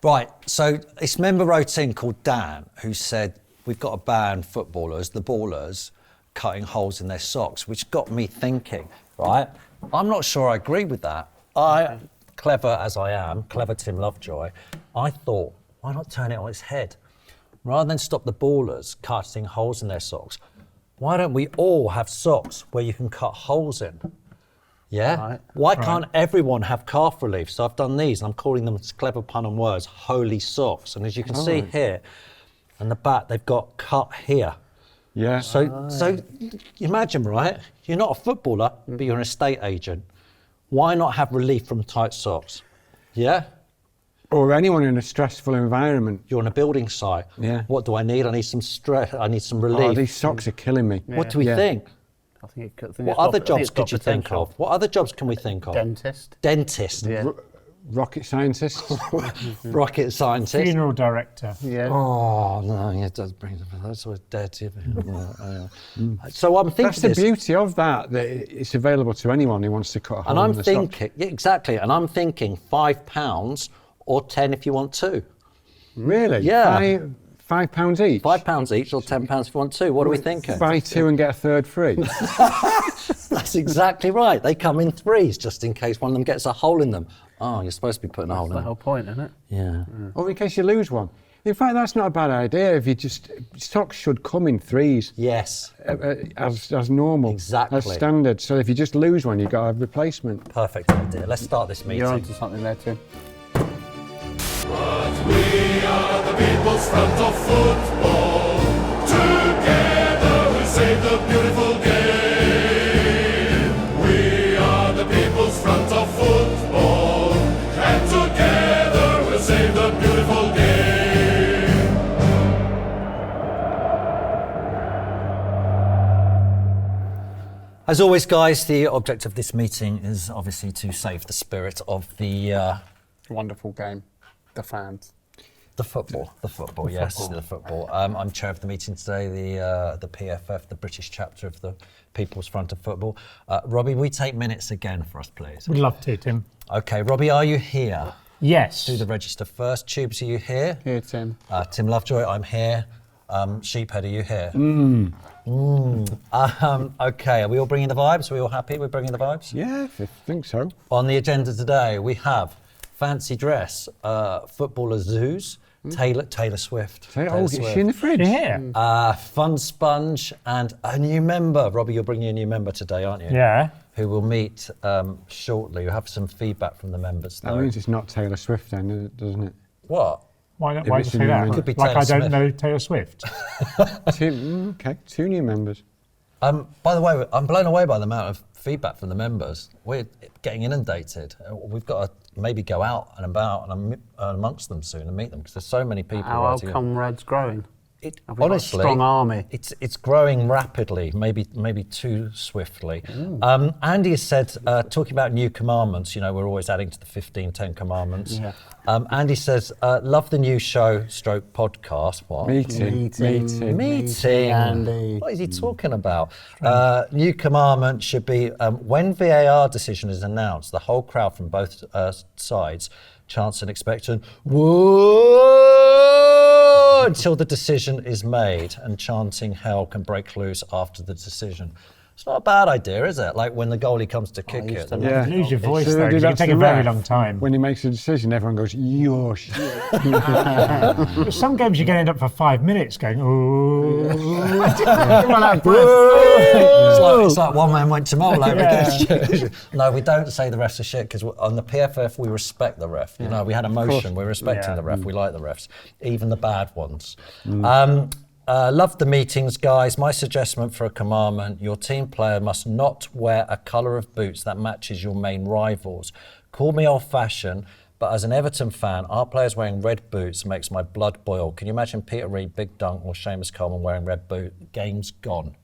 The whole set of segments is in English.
Right, so this member wrote in called Dan, who said, we've got to ban footballers, the ballers, cutting holes in their socks, which got me thinking, right? I'm not sure I agree with that. Clever as I am, clever Tim Lovejoy, I thought, why not turn it on its head? Rather than stop the ballers cutting holes in their socks, why don't we all have socks where you can cut holes in? Yeah? Right. Why can't everyone have calf relief? So I've done these, and I'm calling them, clever pun on words, holy socks. And as you can see here, and the back, they've got cut here. Yeah. So imagine, right? You're not a footballer, but you're an estate agent. Why not have relief from tight socks? Yeah? Or anyone in a stressful environment. You're on a building site. Yeah. What do I need? I need some stress. I need some relief. Oh, these socks are killing me. What do we think? I think What other jobs could you think of? What other jobs can we think of? Dentist. Dentist. Yeah. Rocket scientists. Rocket scientist. Funeral director. Yeah. Oh, no, it does bring them. That's always dirty. So I'm thinking That's the beauty of that it's available to anyone who wants to cut a hole and I'm in the thinking, yeah, exactly, and I'm thinking £5 or 10 if you want two. Really? Yeah. £5 each? £5 each or £10 if you want two. What are we thinking? Buy two and get a third free. That's exactly right. They come in threes just in case one of them gets a hole in them. Oh, you're supposed to be putting a hole in That's the them. whole point, isn't it? Yeah. Or in case you lose one. In fact, that's not a bad idea. If you socks should come in threes. Yes. As normal. Exactly. As standard. So if you just lose one, you've got to have a replacement. Perfect idea. Let's start this meeting. You're onto something there, Tim. But we are the people's front of football. Together we'll save the beautiful game. We are the people's front of football. And together we'll save the beautiful game. As always, guys, the object of this meeting is obviously to save the spirit of the Wonderful game. The fans. The football, yes, the football. I'm chair of the meeting today, the PFF, the British chapter of the People's Front of Football. Robbie, we take minutes again for us, please. We'd love to, Tim. Okay, Robbie, are you here? Yes. Do the register first. Tubes, are you here? Here, Tim. Tim Lovejoy, I'm here. Sheephead, are you here? Okay, are we all bringing the vibes? Are we all happy? We're bringing the vibes? Yeah, I think so. On the agenda today, we have fancy dress, footballer zoos, Taylor Swift. Is she in the fridge? Yeah. Fun sponge and a new member. Robbie, you're bringing a new member today, aren't you? Yeah. Who will meet shortly. We'll have some feedback from the members, though. That means it's not Taylor Swift then, doesn't it? What? Why not? If Why it's do you a say new that? member. Could be Like Taylor I don't Swift. know Taylor Swift. Two new members. By the way, I'm blown away by the amount of feedback from the members. We're getting inundated. We've got to maybe go out and about and amongst them soon and meet them because there's so many people. Our writing in. comrades growing. Have we got a Honestly, strong army. It's growing rapidly, maybe too swiftly. Andy has said, talking about new commandments, you know, we're always adding to the 10 commandments. Yeah. Andy says, love the new show stroke podcast. What? Meeting. Andy. What is he talking about? New commandment should be, when VAR decision is announced, the whole crowd from both sides chants and expectant, whoa, until the decision is made, and chanting hell can break loose after the decision. It's not a bad idea, is it? Like when the goalie comes to kick it. Yeah. You lose your voice So though, they do 'cause it that can take to a the very ref. long time. When he makes a decision, everyone goes, yosh. Some games you can end up for 5 minutes going, ooh. It's like one man went to Mole over against you. No, we don't say the refs are shit because on the PFF we respect the ref. You know, we had a motion. We're respecting the ref. We like the refs, even the bad ones. Love the meetings, guys. My suggestion for a commandment: your team player must not wear a colour of boots that matches your main rivals. Call me old-fashioned, but as an Everton fan, our players wearing red boots makes my blood boil. Can you imagine Peter Reid, Big Dunk, or Seamus Coleman wearing red boots? Game's gone.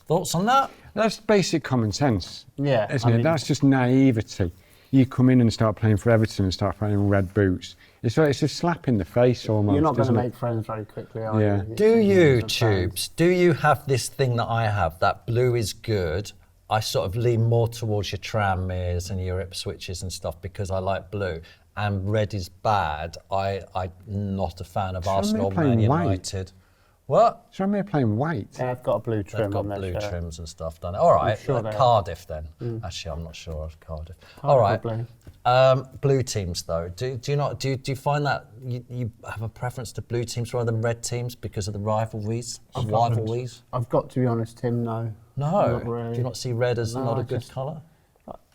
Thoughts on that? That's basic common sense, Yeah, isn't I it? mean- That's just naivety. You come in and start playing for Everton and start playing red boots. It's a slap in the face almost. You're not going to isn't it? make friends very quickly, are Yeah. you? Do you, It's a fans. Tubes? Do you have this thing that I have, that blue is good? I sort of lean more towards your Tranmeres and your Ipswiches and stuff because I like blue. and red is bad, I'm not a fan of So Arsenal, they're playing Man white. United. What? So I'm here playing white. Yeah, I've got a blue trim They've got on their blue shirt. trims and stuff done. All right, sure they are. Cardiff then. Actually, I'm not sure of Cardiff. All right, Blue. blue teams though. Do you find that you have a preference to blue teams rather than red teams because of the rivalries? I've got to be honest, Tim. No. No. Not really. Do you not see red as No, not a I good just- colour?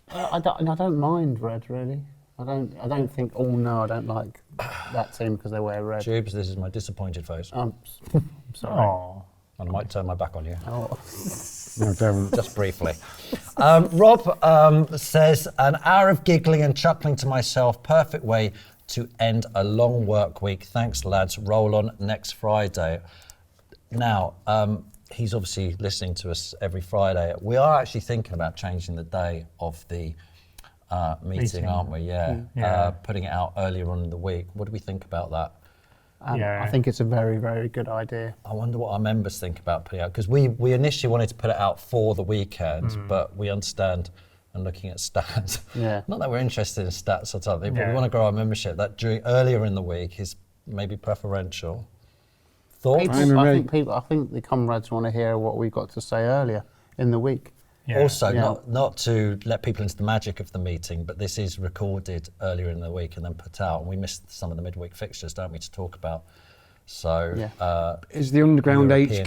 I don't mind red really. I don't think. Oh no, I don't like that team because they wear red. Tubes, this is my disappointed face. I'm sorry. Oh. And I might turn my back on you. Oh. No, don't. Just briefly. Rob says, an hour of giggling and chuckling to myself, perfect way to end a long work week. Thanks, lads. Roll on next Friday. Now, he's obviously listening to us every Friday. We are actually thinking about changing the day of the meeting, aren't we? Yeah. Putting it out earlier on in the week. What do we think about that? I think it's a very, very good idea. I wonder what our members think about putting it out, because we initially wanted to put it out for the weekend, but we understand and looking at stats. Yeah. Not that we're interested in stats or something, but we Yeah. want to grow our membership. That earlier in the week is maybe preferential. Thoughts? I think the comrades want to hear what we got to say earlier in the week. Yeah. Also, Yeah. not to let people into the magic of the meeting, but this is recorded earlier in the week and then put out, and we missed some of the midweek fixtures, don't we, to talk about. So, Yeah. Is the Underground European.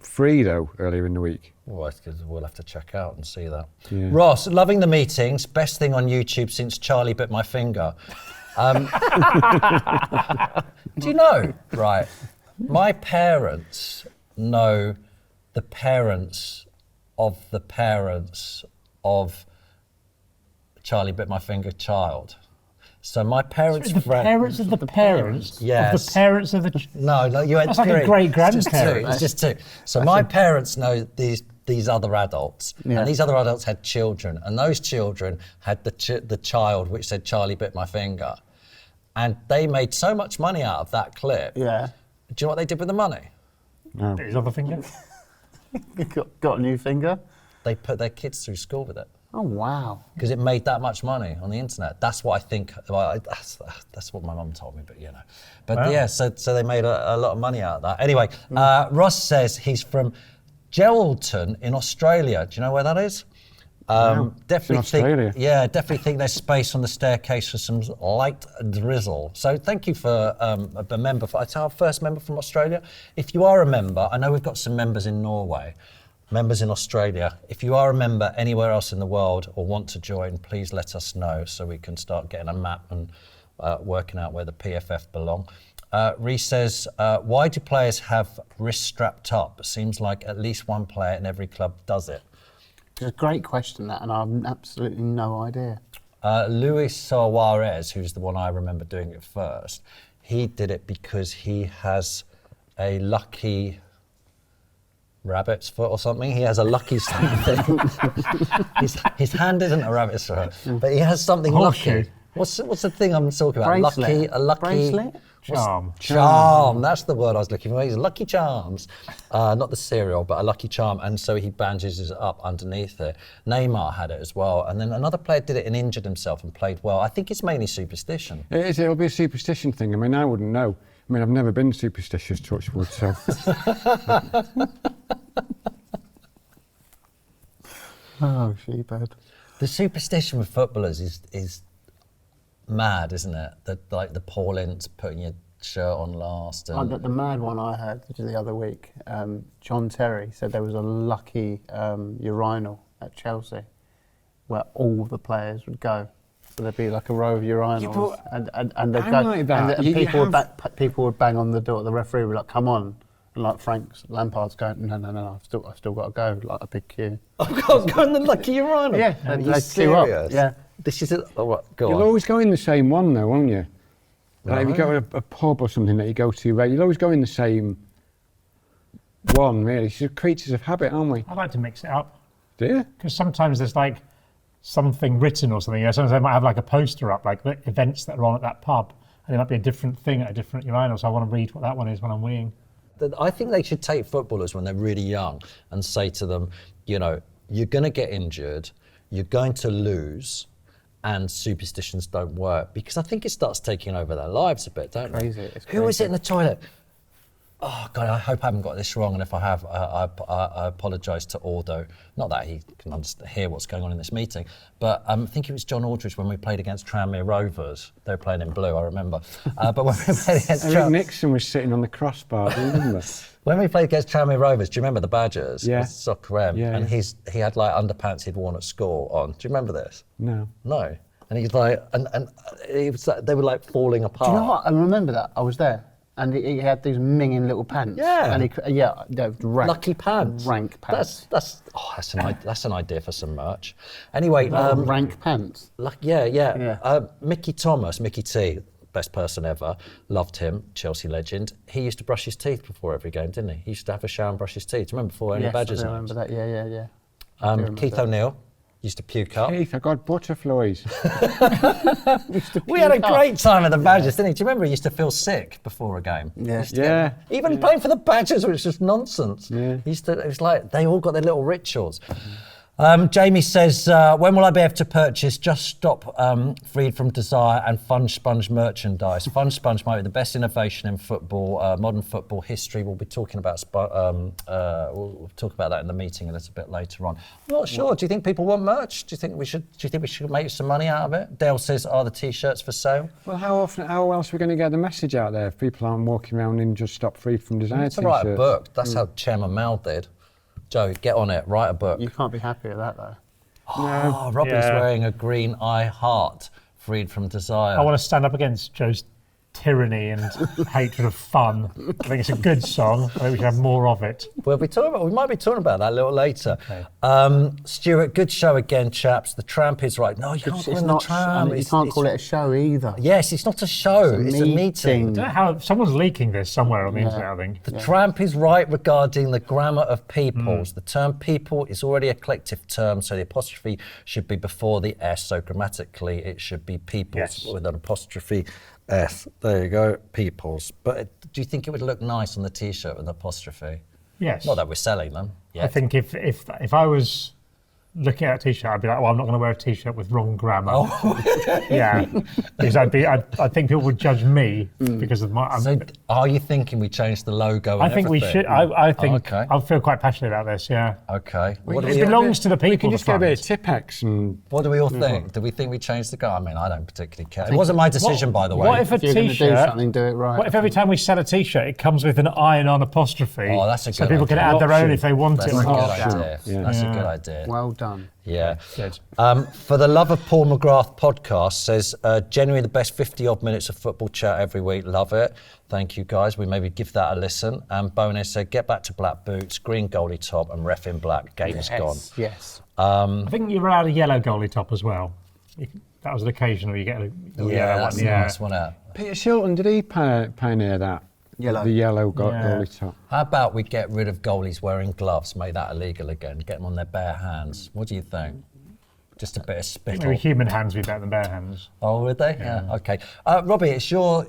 HQ free though earlier in the week? well, it's 'cause we'll have to check out and see that. Yeah. Ross, loving the meetings. Best thing on YouTube since Charlie bit my finger. Do you know? Right. My parents know the parents of Charlie bit my finger child. So my parents' The friend. parents of the parents Yes. of the parents of the... No, you had That's like a three. great-grandparent. It's just two. So my parents know these other adults, Yeah. and these other adults had children, and those children had the child which said Charlie bit my finger, and they made so much money out of that clip. Yeah. Do you know what they did with the money? No. His other finger? got a new finger. They put their kids through school with it Oh wow. because it made that much money on the internet. That's what I think. Well, that's what my mum told me, but you know. But Wow. yeah, so they made a lot of money out of that. Anyway, Ross says he's from Geraldton in Australia. Do you know where that is? Definitely Australia. definitely think there's space on the staircase for some light drizzle. So thank you for a member. It's our first member from Australia. If you are a member, I know we've got some members in Norway, members in Australia. If you are a member anywhere else in the world or want to join, please let us know so we can start getting a map and working out where the PFF belong. Reece says, why do players have wrists strapped up? Seems like at least one player in every club does it. It's a great question, that, and I have absolutely no idea. Luis Suarez, who's the one I remember doing it first, he did it because he has a lucky rabbit's foot or something. He has a lucky something. his hand isn't a rabbit's foot, but he has something Horseshoe. lucky. What's the thing I'm talking about? Bracelet. A lucky Bracelet? Charm. Charm, that's the word I was looking for. He's Lucky Charms. Not the cereal, but a Lucky Charm. And so he bandages it up underneath it. Neymar had it as well. And then another player did it and injured himself and played well. I think it's mainly superstition. It'll be a superstition thing. I mean, I wouldn't know. I mean, I've never been superstitious, touch wood, so. Oh, sheephead. The superstition with footballers is mad, isn't it? Like the Paul Ince putting your shirt on last. And The mad one I heard the other week, John Terry said there was a lucky urinal at Chelsea where all the players would go. So there'd be like a row of urinals, and they'd I'm go, like that. and You people would bang on the door. The referee would be like, "Come on!" And like Frank Lampard's going, "No, I've still got to go." Like a big queue. I've got to go in the Lucky Urinal. Yeah, Are you they queue up. serious? Yeah. This is it. Oh, what? Go You'll on. always go in the same one, though, won't you? Like if you go to a pub or something that you go to, right, you'll always go in the same one, really. It's just creatures of habit, aren't we? I like to mix it up Do you? because sometimes there's like something written or something. You know, sometimes they might have like a poster up, like the events that are on at that pub, and it might be a different thing at a different urinal. So I want to read what that one is when I'm weeing. I think they should take footballers when they're really young and say to them, you know, you're going to get injured, you're going to lose, and superstitions don't work, because I think it starts taking over their lives a bit, don't Crazy. it? It's Who was crazy. it in the toilet? Oh God, I hope I haven't got this wrong, and if I have, I apologise to Aldo. Not that he can hear what's going on in this meeting, but I think it was John Aldridge when we played against Tranmere Rovers. They were playing in blue, I remember. But when we played against Eric Nixon was sitting on the crossbar, do you remember? when we played against Tranmere Rovers, do you remember the Badgers? Yeah. Soccer M. Yeah, And yeah. he had like underpants he'd worn at school on. Do you remember this? No. No. And he's like, and he was like, they were like falling apart. Do you know what? I remember that. I was there. And he had these minging little pants. Yeah. And they were rank. Lucky pants. Rank pants. That's an idea for some merch. Anyway, Rank pants. yeah. Mickey Thomas, Mickey T, best person ever, loved him, Chelsea legend. He used to brush his teeth before every game, didn't he? He used to have a shower and brush his teeth. Do you remember before any Yes, Badgers? I remember that. Yeah. I do remember Keith that. O'Neill used to puke up. Keith, I got butterflies. We had a great time at the Badgers, didn't he? Do you remember he used to feel sick before a game? Yeah. Yeah. Even playing for the Badgers, which was just nonsense. Yeah. It was like they all got their little rituals. Jamie says, when will I be able to purchase Just Stop Freed from Desire and Fun Sponge merchandise? Fun Sponge might be the best innovation in football, modern football history. We'll be talking about we'll talk about that in the meeting a little bit later on. I'm not sure. Do you think people want merch? Do you think we should make some money out of it? Dale says, are the t-shirts for sale? Well, how else are we going to get the message out there if people aren't walking around in Just Stop Freed from Desire To write a t-shirts? book. That's how Chairman Mao did. Joe, get on it. Write a book. You can't be happy with that though. Oh, Robbie's Yeah. wearing a green I heart, freed from desire. I want to stand up against Joe's tyranny and hatred of fun. I think it's a good song. I think we should have more of it. We might be talking about that a little later. Okay. Stuart, good show again, chaps. The tramp is right. No, you can't call it the tram. You can't call it a show either. Yes, it's not a show. It's a meeting. I don't know how someone's leaking this somewhere on the internet, I think. The tramp is right regarding the grammar of peoples. The term people is already a collective term, so the apostrophe should be before the S. So grammatically, it should be peoples with an apostrophe S. There you go, peoples. But do you think it would look nice on the T-shirt with an apostrophe? Yes. Not that we're selling them. I think if I was looking at a t-shirt, I'd be like, well, I'm not going to wear a t-shirt with wrong grammar. Yeah, because I think people would judge me because of my. So are you thinking we change the logo? And I think we everything? should. I think okay. I feel quite passionate about this. Yeah. Okay. It belongs to the people. We can just get a bit of the fund. Tipex and... What do we all think? Do we think we changed the go? I mean, I don't particularly care. It wasn't my decision, by the way. What if a If you're going to do t-shirt? something, do it right. What if every time we sell a t-shirt, it comes with an iron-on apostrophe? Oh, that's a so good people can idea. add their own if they want That's it. a good Option. idea. Yeah. That's a good idea. Well done. Yeah. Good. For the Love of Paul McGrath podcast says, genuinely the best 50 odd minutes of football chat every week. Love it. Thank you guys. We maybe give that a listen. And Bones said, get back to black boots, green goalie top and ref in black. Game's gone. Yes. I think you're allowed a yellow goalie top as well. That was an occasion where you get a yellow That's one. a nice one out. Peter Shilton, did he pioneer that? Yellow. The yellow Yeah. goalie top. How about we get rid of goalies wearing gloves, make that illegal again, get them on their bare hands? What do you think? Just a bit of spittle. Maybe human hands would be better than bare hands. Oh, would they? Yeah. Okay. Robbie, it's your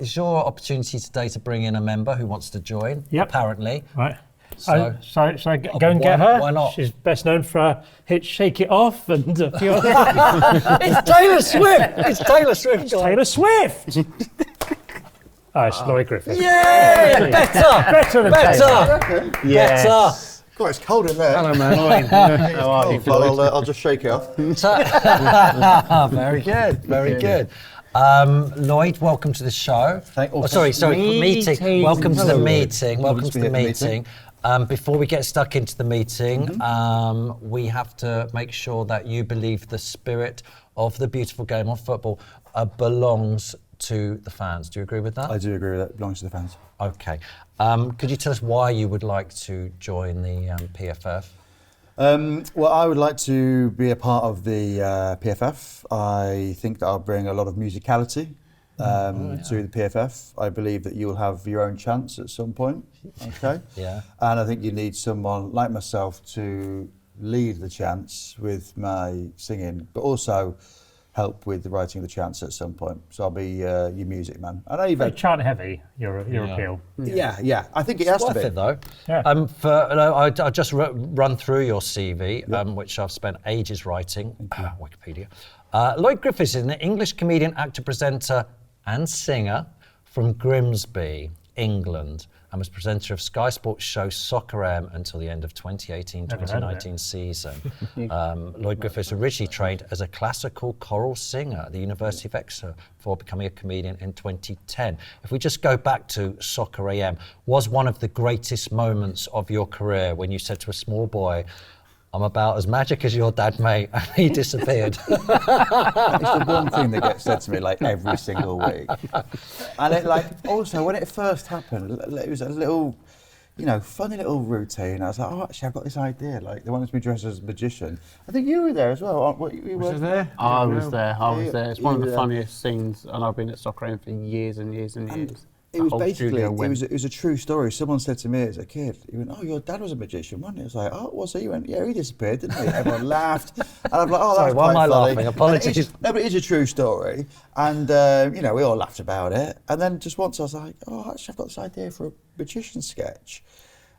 opportunity today to bring in a member who wants to join. Yep. Apparently. Right. So- Shall I go and get her? why not? She's best known for her hit "Shake It Off" and a few other. It's Taylor Swift. It's Taylor Swift. Taylor Swift. Oh, it's Lloyd Griffith. Yay! Better. Better than Taylor. Better. God, it's cold in there. Hello, man. How are you? Well, I'll just shake it off. Very good. Very good. Lloyd, welcome to the show. Sorry, meeting. Welcome to the meeting. Welcome to the meeting. Before we get stuck into the meeting, we have to make sure that you believe the spirit of the beautiful game of football belongs to the fans. Do you agree with that? I do agree with that. It belongs to the fans. Okay. Could you tell us why you would like to join the PFF? Well, I would like to be a part of the PFF. I think that I'll bring a lot of musicality to the PFF. I believe that you'll have your own chance at some point. Okay. Yeah. And I think you need someone like myself to lead the chants with my singing, but also help with the writing of the chants at some point. So I'll be your music man. I know you've Very had, chant heavy, your appeal. yeah. I think it has to Worth be. it though. Yeah. I'll just run through your CV, which I've spent ages writing. Wikipedia. Lloyd Griffith is an English comedian, actor, presenter and singer from Grimsby, England, and was presenter of Sky Sports show Soccer AM until the end of 2018-2019 season. Lloyd Griffith originally trained as a classical choral singer at the University of Exeter before becoming a comedian in 2010. If we just go back to Soccer AM, was one of the greatest moments of your career when you said to a small boy, "I'm about as magic as your dad, mate," and he disappeared? It's the one thing that gets said to me like every single week. And it like, also when it first happened, it was a little, funny little routine. I was like, oh, actually I've got this idea. Like they wanted me dressed as a magician. I think you were there as well. You Was there? I was there. It's one of the funniest scenes, and I've been at Soccer AM for years and years and years. It was basically, it was a true story. Someone said to me as a kid, he went, "Oh, your dad was a magician, wasn't he?" I was like, "Oh, was he?" He went, "Yeah, he disappeared, didn't he?" Everyone laughed. And I'm like, "Oh, that's why am I quite funny." laughing? Apologies. No, but it is a true story. And, we all laughed about it. And then just once I was like, "Oh, actually, I've got this idea for a magician sketch."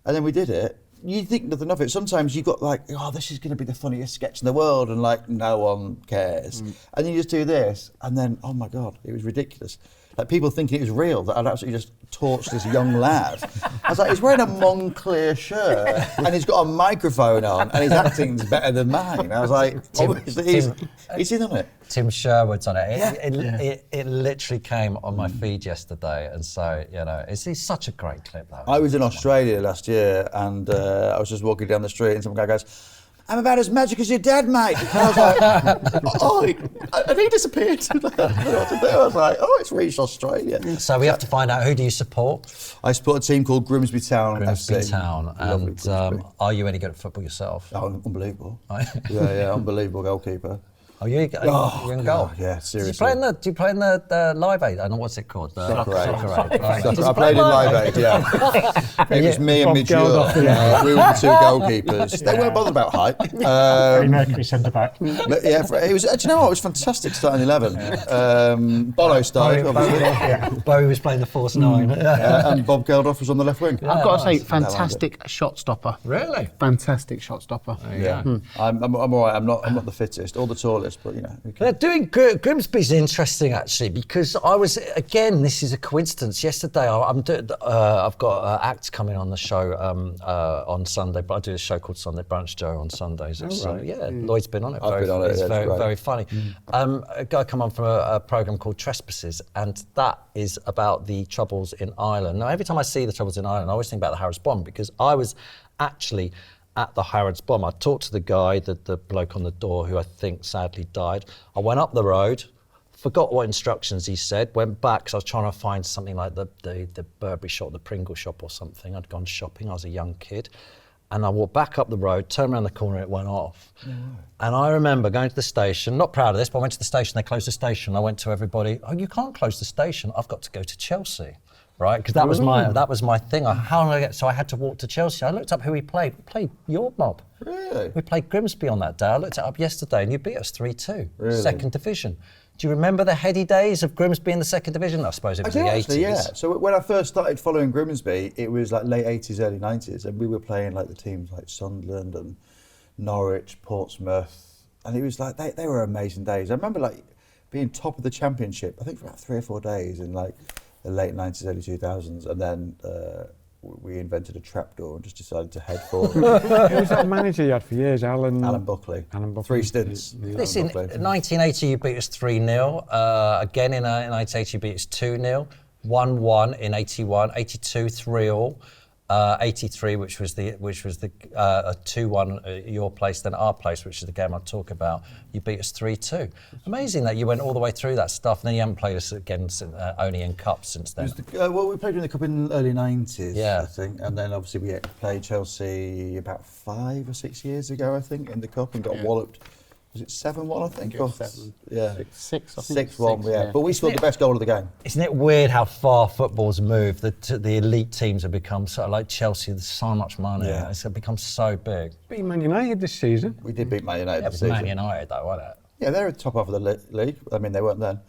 And then we did it. You think nothing of it. Sometimes you got like, "Oh, this is going to be the funniest sketch in the world," and like, no one cares. And you just do this. And then, oh my God, it was ridiculous. Like people thinking it was real, that I'd absolutely just torched this young lad. I was like, he's wearing a Moncler shirt and he's got a microphone on and his acting's better than mine. I was like, he's in on it. Tim Sherwood's on it. It literally came on my feed yesterday, and so it's such a great clip. Though. I was in Australia last year, and I was just walking down the street, and some guy goes, "I'm about as magic as your dad, mate." And I was like, "Oh," and he disappeared. I was like, "Oh, it's reached Australia." So we have to find out, who do you support? I support a team called Grimsby Town Grimsby FC. Town. And are you any good at football yourself? Oh, unbelievable. Yeah, unbelievable goalkeeper. Oh, you're in goal? Yeah, seriously. Do you play in the Live Aid? I don't know what's it called. Soccer Aid. Right. I played in Live Aid, yeah. It was me and Midge. We were the two goalkeepers. They weren't bothered about height. Freddie Mercury centre back. But yeah, it was. Do you know what? It was fantastic starting 11. Bono started, obviously. Bowie was playing the false nine. And Bob Geldof was on the left wing. I've got to say, fantastic shot stopper. Really? Fantastic shot stopper. Yeah. I'm all right. I'm not the fittest or the tallest, but They're doing Grimsby's interesting actually, because I was, again, this is a coincidence. Yesterday, I've got acts coming on the show on Sunday, but I do a show called Sunday Brunch Joe on Sundays. Lloyd's been on it. I've been on it. It's very funny. A guy come on from a programme called Trespasses, and that is about the Troubles in Ireland. Now, every time I see the Troubles in Ireland, I always think about the Harrods Bomb, because I was actually at the Harrods Bomb. I talked to the guy, the bloke on the door, who I think sadly died. I went up the road, forgot what instructions he said, went back because I was trying to find something like the Burberry shop, the Pringle shop or something. I'd gone shopping, I was a young kid. And I walked back up the road, turned around the corner, it went off. And I remember going to the station, not proud of this, but I went to the station, they closed the station. I went to everybody, "Oh, you can't close the station, I've got to go to Chelsea." Right, because that was my thing. How did I get? So I had to walk to Chelsea. I looked up who we played. We played your mob. Really? We played Grimsby on that day. I looked it up yesterday, and you beat us 3-2. Really? Second division. Do you remember the heady days of Grimsby in the second division? I suppose it was the 80s. Actually, yeah. So when I first started following Grimsby, it was like late 80s, early 90s, and we were playing like the teams like Sunderland and Norwich, Portsmouth, and it was like they were amazing days. I remember like being top of the championship, I think for about 3 or 4 days in like the late 90s, early 2000s, and then we invented a trapdoor and just decided to head forward. Who was that manager you had for years? Alan Buckley. 3 stints. Listen, in 1980 you beat us 3-0. Again in 1980 you beat us 2-0. 1-1 in 81. 82 3-all. 83, which was the 2-1 your place, then our place, which is the game I'll talk about. You beat us 3-2. Amazing that you went all the way through that stuff, and then you haven't played us again only in cups since then. Well, we played in the cup in the early 90s, yeah. I think, and then obviously we played Chelsea about 5 or 6 years ago, I think, in the cup and got walloped. Was it 7-1, I think? Or 7. Yeah. 6, I think. 6-1, yeah. But we scored the best goal of the game. Isn't it weird how far football's moved? The elite teams have become sort of like Chelsea, there's so much money. Yeah. It's become so big. beat Man United this season. We did beat Man United It this was season. Man United though, wasn't it? Yeah, they're at the top half of the league. I mean, they weren't then.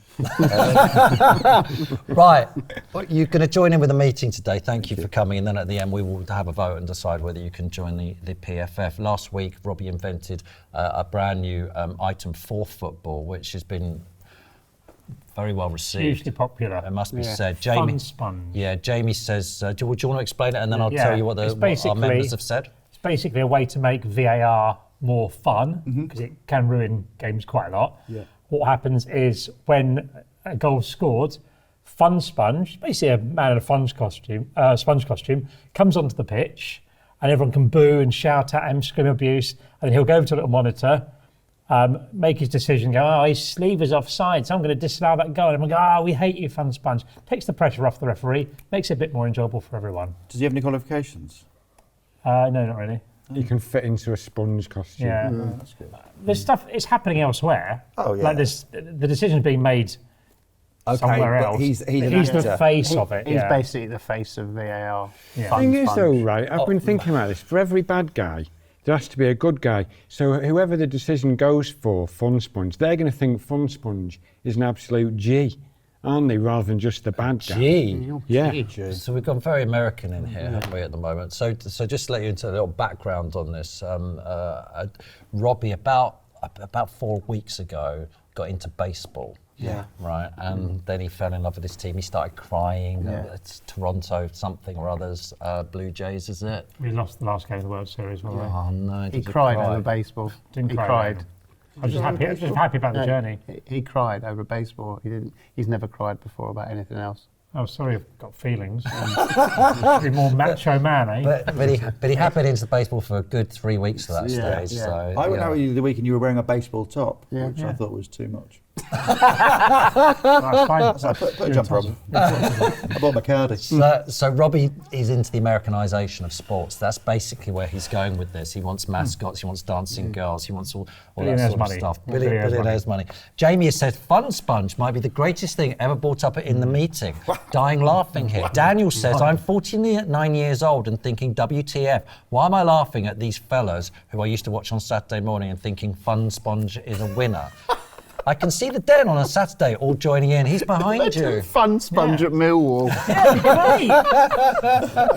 Right, well, you're going to join in with a meeting today. Thank you for coming, and then at the end we will have a vote and decide whether you can join the PFF. Last week, Robbie invented a brand new item for football, which has been very well received. Hugely popular. It must be said. Jamie, Fun sponge. Yeah, Jamie says, do you want to explain it, and then I'll tell you what our members have said? It's basically a way to make VAR more fun, because it can ruin games quite a lot. Yeah. What happens is when a goal's scored, Fun Sponge, basically a man in a sponge costume, comes onto the pitch, and everyone can boo and shout at him, scream abuse, and he'll go over to a little monitor, make his decision, go, oh, his sleeve is offside, so I'm going to disallow that goal. And everyone go, oh, we hate you, Fun Sponge. Takes the pressure off the referee, makes it a bit more enjoyable for everyone. Does he have any qualifications? No, not really. You can fit into a sponge costume. Yeah. That's good. There's stuff, it's happening elsewhere. Oh, yeah. Like the decision's being made somewhere but else. he's an the actor. face of it. He's yeah. basically the face of VAR. Yeah. Fun Thing is though, sponge. right, I've been thinking about this. For every bad guy, there has to be a good guy. So whoever the decision goes for, Fun Sponge, they're going to think Fun Sponge is an absolute G, aren't they, rather than just the bad guy? G. Yeah. So we've gone very American in here, haven't we, at the moment? So just to let you into a little background on this, Robbie, about 4 weeks ago, got into baseball. Yeah. Right, and then he fell in love with his team. He started crying. It's Toronto something or others, Blue Jays, is it? We lost the last game of the World Series, weren't we? Oh no! He did you cried cry? over baseball. Didn't he cry cried. over I was just happy about the journey. He cried over baseball. He's never cried before about anything else. Oh, sorry, I've got feelings. Be more macho man, eh? But he happened into baseball for a good 3 weeks at that stage. yeah. So I went out with you the week and you were wearing a baseball top, which Yeah. I thought was too much. That's fine. So I put a jumper on. I bought my cardi. So Robbie is into the Americanization of sports. That's basically where he's going with this. He wants mascots, he wants dancing girls, he wants all that Billionaires' sort of money. stuff. Billionaires' Billionaires' money. Jamie has said Fun Sponge might be the greatest thing ever brought up in the meeting. Dying laughing here. Daniel says, I'm 49 years old and thinking, WTF, why am I laughing at these fellas who I used to watch on Saturday morning and thinking Fun Sponge is a winner? I can see the Den on a Saturday all joining in. He's behind you. Fun Sponge at Millwall.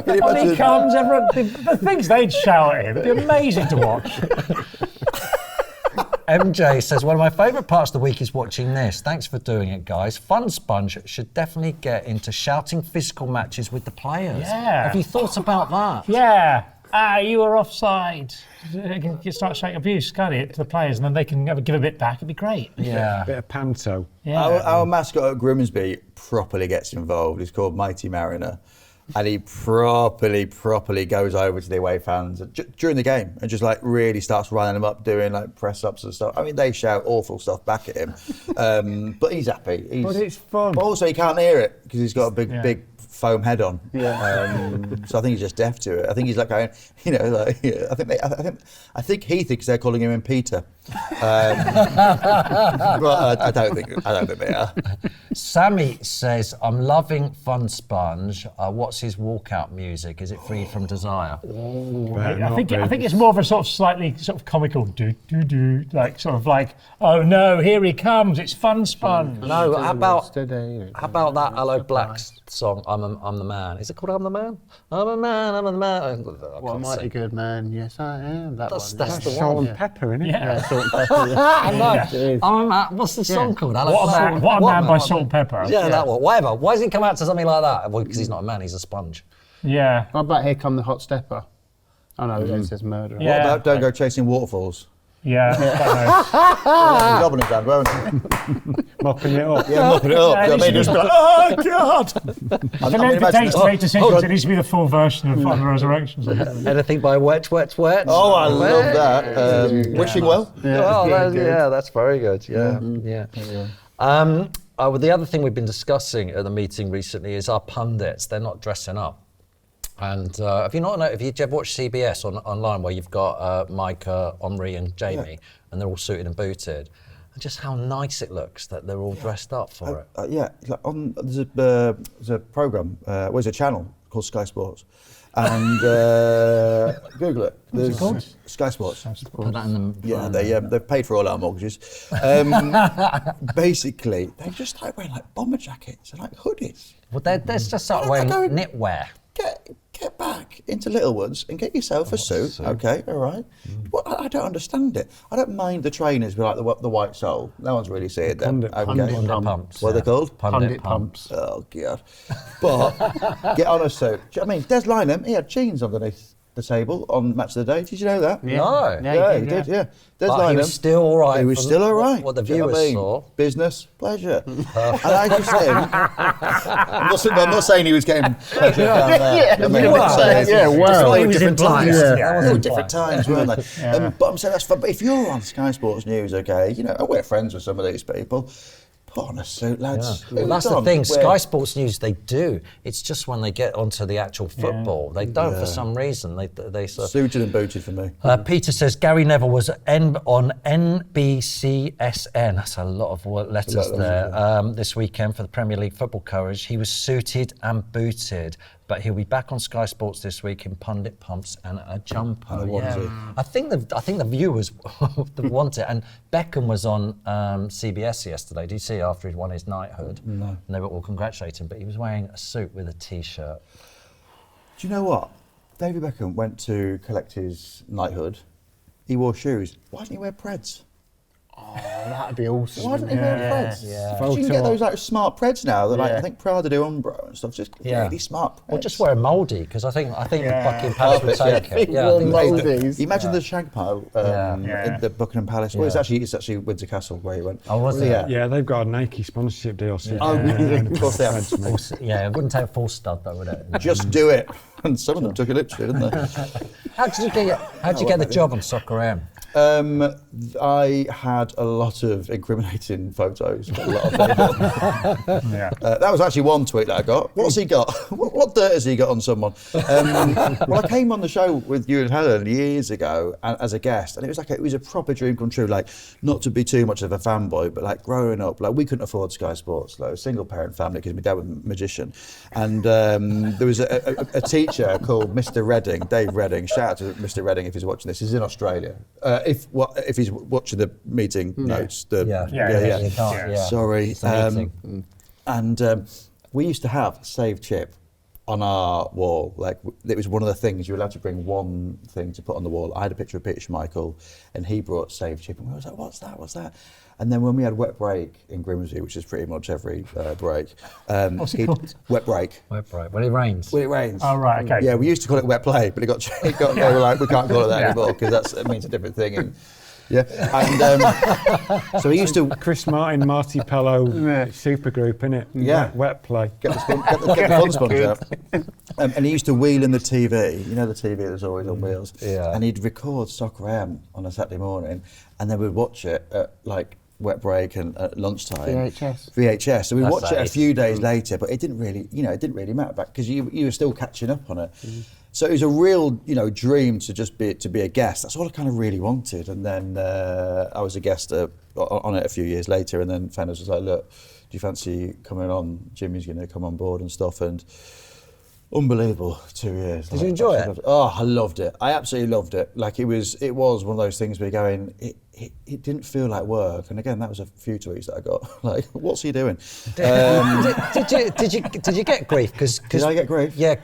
Great. When he comes, everyone, the things they'd shout at him, it'd be amazing to watch. MJ says, one of my favourite parts of the week is watching this. Thanks for doing it, guys. Fun Sponge should definitely get into shouting physical matches with the players. Yeah. Have you thought about that? Yeah. You were offside. You can start shouting abuse, can't you, to the players, and then they can give a bit back. It'd be great. Yeah. Bit of panto. Yeah. Our mascot at Grimsby properly gets involved. He's called Mighty Mariner. And he properly goes over to the away fans during the game and just like really starts riling them up, doing like press ups and stuff. I mean, they shout awful stuff back at him, but he's happy. But it's fun. But also, he can't hear it because he's got a big foam head on. Yeah. So I think he's just deaf to it. I think he's like going, like I think he thinks they're calling him Peter. But I don't think they are. Sammy says, I'm loving Fun Sponge. What's his walkout music? Is it Free from Desire? I think it's more of a sort of slightly sort of comical do like sort of like, oh no, here he comes, it's Fun Sponge. No, how about Today. that Hello Blacks song, I'm the Man? Is it called I'm the Man? I'm a man, I'm the man. What a mighty good man. Yes, I am. That's one. the Salt one. and pepper, innit? Yeah. Salt and pepper. Yeah. No, It is. I'm a man. What's the song called? Hello What a Blacks. Man, what a man by Salt and Pepper. Yeah, that one. Whatever. Why does he come out to something like that? Well, because he's not a man, he's a sponge. Yeah. What about Here Come the Hot Stepper? Oh no, it says murderer. Yeah. What about Don't Go Chasing Waterfalls? Yeah. Gobbling his hand, won't he? Mopping it up. Yeah, mopping it up. Yeah, You know what I mean? this Just be like, oh God! If it takes to make decisions, it needs to be the full version of On the Resurrection. Anything by Wet. Oh, I love that. Wishing well. Yeah, that's very good. Yeah. Well, the other thing we've been discussing at the meeting recently is our pundits. They're not dressing up. And have you ever watched CBS online where you've got Micah, Omri and Jamie, and they're all suited and booted? And just how nice it looks that they're all dressed up for it. Like there's a programme, there's a channel called Sky Sports, And Google it. There's Sky Sports. Put that in the They've paid for all our mortgages. Basically, they just like wearing like bomber jackets and like hoodies. Well, there's just sort of wearing knitwear. Get back into Littlewoods and get yourself a suit. Okay, all right. Well, I don't understand it. I don't mind the trainers with like the white sole. No one's really seeing them. Pundit pumps. What are they called? Pundit pumps. Oh god. But get on a suit. Do you know what I mean? Des Lynam, he had jeans underneath the table on Match of the Day. Did you know that? Yeah. No. Yeah, he did. Yeah. Des But Lynam. he was still all right. He was still all right. What the Do you know viewers what I mean? saw. Business, pleasure. And I just think, I'm not saying he was getting pleasure down there. Yeah, I mean, you I'm are. saying- Yeah, Just wow. all He was different implied. times. Yeah. All different times, weren't they? Yeah. But I'm saying that's fun. But if you're on Sky Sports News, okay, you know, we're friends with some of these people. Put on a suit, lads. Well, that's the thing. Sky Sports News, they do. It's just when they get onto the actual football, they don't for some reason. They sort of, Suited and booted for me. Peter says Gary Neville was on NBCSN. That's a lot of letters there. This weekend for the Premier League football coverage, he was suited and booted. But he'll be back on Sky Sports this week in pundit pumps and a jumper. And a onesie. I think the viewers want it. And Beckham was on CBS yesterday. Did you see after he'd won his knighthood? No. And they were all congratulating him. But he was wearing a suit with a T-shirt. Do you know what? David Beckham went to collect his knighthood. He wore shoes. Why didn't he wear Preds? Oh, that'd be awesome. Why didn't he wear Preds? Yeah. You can get those like smart Preds now. They're like, Yeah. I think Prada do Umbro and stuff. Just really smart Preds. Or just wear a mouldy, because I think Buckingham Palace would take it. Yeah, I think they- Moldies. Imagine the shank pile in the Buckingham Palace. Well, it's actually Windsor Castle where he went. Oh, was it? Yeah, they've got a Nike sponsorship deal. So Of course they have. Yeah, it wouldn't take a full stud though, would it? Just do it. And some of them took it literally, didn't they? How did you get the job on Soccer AM? I had a lot of incriminating photos. A lot of them. That was actually one tweet that I got. What's he got? What dirt has he got on someone? Well, I came on the show with you and Helen years ago as a guest, and it was a proper dream come true. Like, not to be too much of a fanboy, but like growing up, like we couldn't afford Sky Sports, like a single parent family because my dad was a magician, and there was a teacher called Mr. Redding, Dave Redding. Shout out to Mr. Redding if he's watching this. He's in Australia. If he's watching the meeting notes, Sorry. And we used to have Save Chip on our wall. Like, it was one of the things you were allowed to bring one thing to put on the wall. I had a picture of Peter Schmeichel, and he brought Save Chip, and we was like, "What's that?" And then when we had Wet Break in Grimsby, which is pretty much every break, What's it called? Wet Break. Wet break. When it rains. When it rains. Oh, right, okay. Yeah, we used to call it Wet Play, but they were like, we can't call it that anymore because it means a different thing. And, so he used to Chris Martin, Marty Pello, supergroup, innit? Yeah. Wet play. get the fun sponge out. And he used to wheel in the TV, you know, the TV that's always on wheels. Yeah. And he'd record Soccer AM on a Saturday morning, and then we'd watch it at like Wet Break and at lunchtime. VHS. So we'd That's watch like it a it. few days later, but it didn't really matter back because you were still catching up on it. So it was a real, dream to just be a guest. That's all I kind of really wanted. And then I was a guest on it a few years later, and then Fenners was like, "Look, do you fancy coming on? Jimmy's going to come on board and stuff." And unbelievable 2 years. Did you enjoy it? I loved it. I absolutely loved it. Like, it was one of those things where you're going, it didn't feel like work. And again, that was a few tweets that I got. Like, what's he doing? Did you get grief? Did I get grief? Yeah.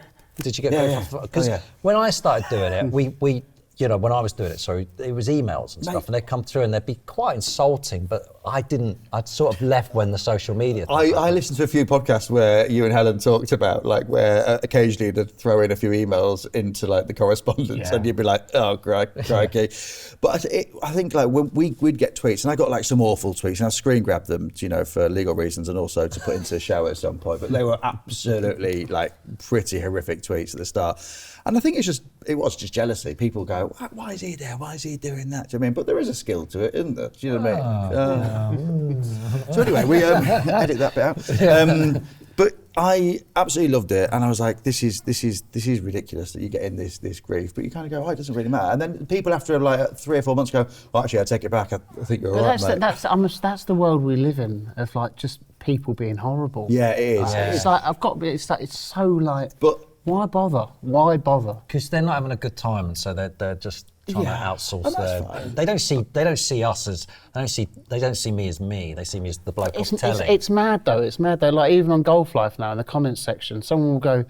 Did you get grief? Yeah. Because when I started doing it, we when I was doing it, it was emails and stuff, and they'd come through and they'd be quite insulting, but I'd sort of left when the social media thing I listened to a few podcasts where you and Helen talked about, like, where occasionally they'd throw in a few emails into, like, the correspondence, and you'd be like, oh, crikey. But I think, like, when we'd get tweets, and I got, like, some awful tweets, and I screen grabbed them, for legal reasons and also to put into a shower at some point, but they were absolutely, like, pretty horrific tweets at the start. And I think it was just jealousy. People go, why is he there? Why is he doing that? Do you know what I mean? But there is a skill to it, isn't there? Do you know what I mean? So anyway, we edit that bit out. But I absolutely loved it, and I was like, this is ridiculous that you're getting this grief. But you kind of go, it doesn't really matter. And then people after like 3 or 4 months go, actually, I take it back. I think you're all right, mate. That's the world we live in, of like just people being horrible. Yeah, it is. It's like it's so like. But Why bother? Why bother? Because they're not having a good time, and so they're just trying to outsource And that's their. fine. They don't see us as they don't see me as me. They see me as the bloke off It's telly. mad though. It's mad though. Like even on Golf Life now, in the comments section, someone will go,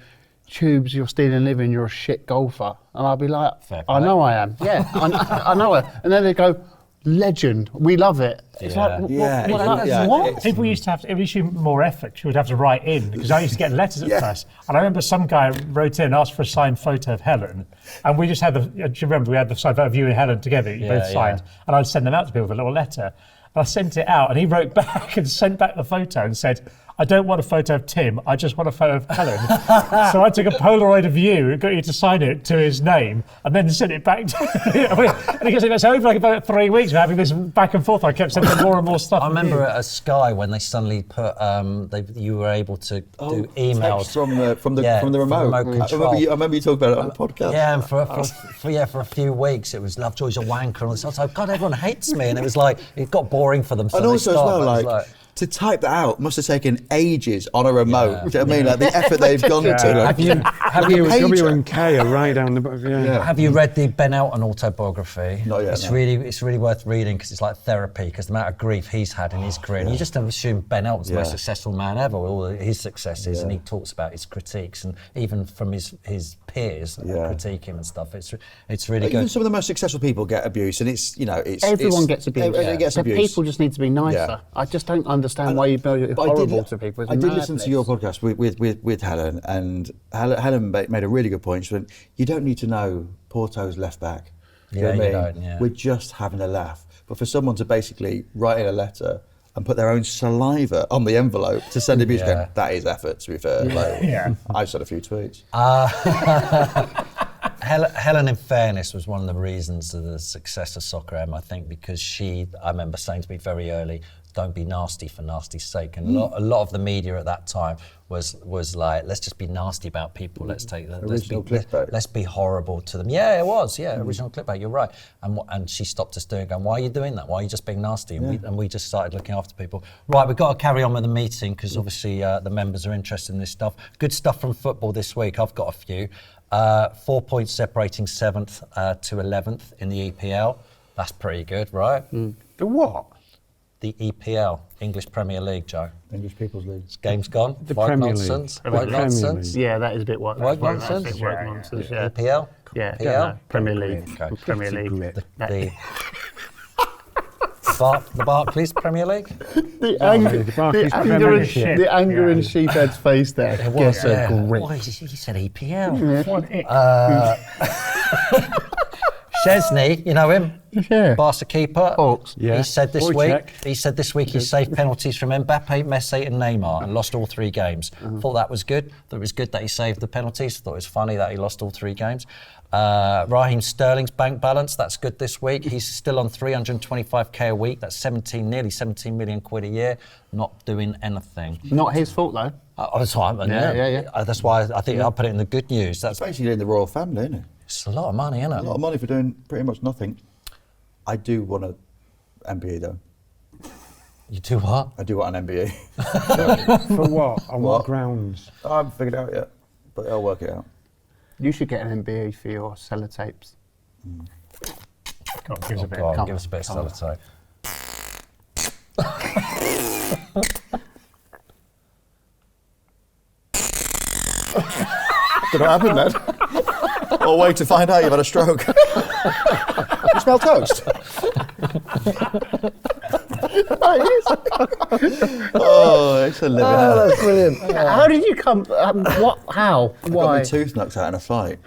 "Tubes, you're stealing a living. You're a shit golfer," and I'll be like, Fair "I play. know I am. Yeah, I know it." And then they go, "Legend. We love it." It's Yeah. like, what? Yeah, what, yeah, what? it's- People used to have, it was more effort. You would have to write in because I used to get letters at first. And I remember some guy wrote in, asked for a signed photo of Helen. And we just had do you remember we had the signed photo of you and Helen together, you both signed. And I'd send them out to people with a little letter. And I sent it out and he wrote back and sent back the photo and said, "I don't want a photo of Tim, I just want a photo of Helen." So I took a Polaroid of you and got you to sign it to his name and then sent it back to and he goes, "It's over like about 3 weeks of having this back and forth. I kept sending more and more stuff." I remember at Sky when they suddenly put you were able to do emails Text from the remote. control. I remember you talking about it on the podcast. Yeah, and for a few weeks it was Lovejoy's a wanker and all this. I was like, God, everyone hates me, and it was like it got boring for them. So And they also as stopped. well, I was like to type that out must have taken ages on a remote. Yeah. Do you know what I mean? Like the effort they've gone to. Have you pager. W and K are right down the bottom? Yeah. Have you read the Ben Elton autobiography? Not yet, It's no. really worth reading because it's like therapy. Because the amount of grief he's had in his career, and you just don't assume Ben Elton's the most successful man ever with all his successes, and he talks about his critiques and even from his peers critique him and stuff. It's really Even good. some of the most successful people get abuse, and it's Everyone gets abused. Everyone gets So abused. people just need to be nicer. Yeah. I just don't understand why you're But horrible to people. It's I did listen madness. to your podcast with Helen, and Helen made a really good point. She went, "You don't need to know Porto's left back. Do Yeah, know what you I mean? don't, yeah. We're just having a laugh." But for someone to basically write in a letter and put their own saliva on the envelope to send abuse, going, that is effort, to be fair. Like, I've said a few tweets. Helen, in fairness, was one of the reasons of the success of Soccer M, I think, because I remember saying to me very early, don't be nasty for nasty's sake. And a lot of the media at that time was like, let's just be nasty about people. Let's be horrible to them. Yeah, it was. Yeah, original clickbait. You're right. And she stopped us doing it, going, why are you doing that? Why are you just being nasty? And we just started looking after people. Right, we've got to carry on with the meeting because obviously the members are interested in this stuff. Good stuff from football this week. I've got a few. 4 points separating 7th to 11th in the EPL. That's pretty good, right? The what? The EPL, English Premier League, Joe. English People's League. Game's gone. The White Premier nonsense. League. White The Premier nonsense. League. Yeah, that is a bit white. White that's a nonsense? bit white nonsense. Yeah. EPL. Yeah. PL? Premier League. Okay. Premier League. The Barclays Premier League. The anger, the Barclays the anger, in, Premiership. the anger in Sheephead's face there. It was, Gets a grip. Why, he said EPL. Yeah. Chesney, you know him? Yeah. Barca keeper. Hawks. Yeah. He said this Wojciech. week he saved penalties from Mbappe, Messi and Neymar and lost all 3 games. Thought that was good. Thought it was good that he saved the penalties. Thought it was funny that he lost all 3 games. Raheem Sterling's bank balance, that's good this week. He's still on 325k a week. That's nearly 17 million quid a year. Not doing anything. Not his fault though. That's why that's why I think I'll put it in the good news. That's Basically in the royal family, isn't it? it's a lot of money, isn't it? A lot of money for doing pretty much nothing. I do want an MBE though. You do what? I do want an MBE. For what? On what What? grounds? I haven't figured it out yet, but I'll work it out. You should get an MBA for your sellotapes. God, give us a bit. Go on, Come give us a bit of on. sellotape. Did it happen then? Or wait to find out you've had a stroke. You smell toast? Oh, it's a living. that's brilliant. How did you come? What? How? I got Why? my tooth knocked out in a fight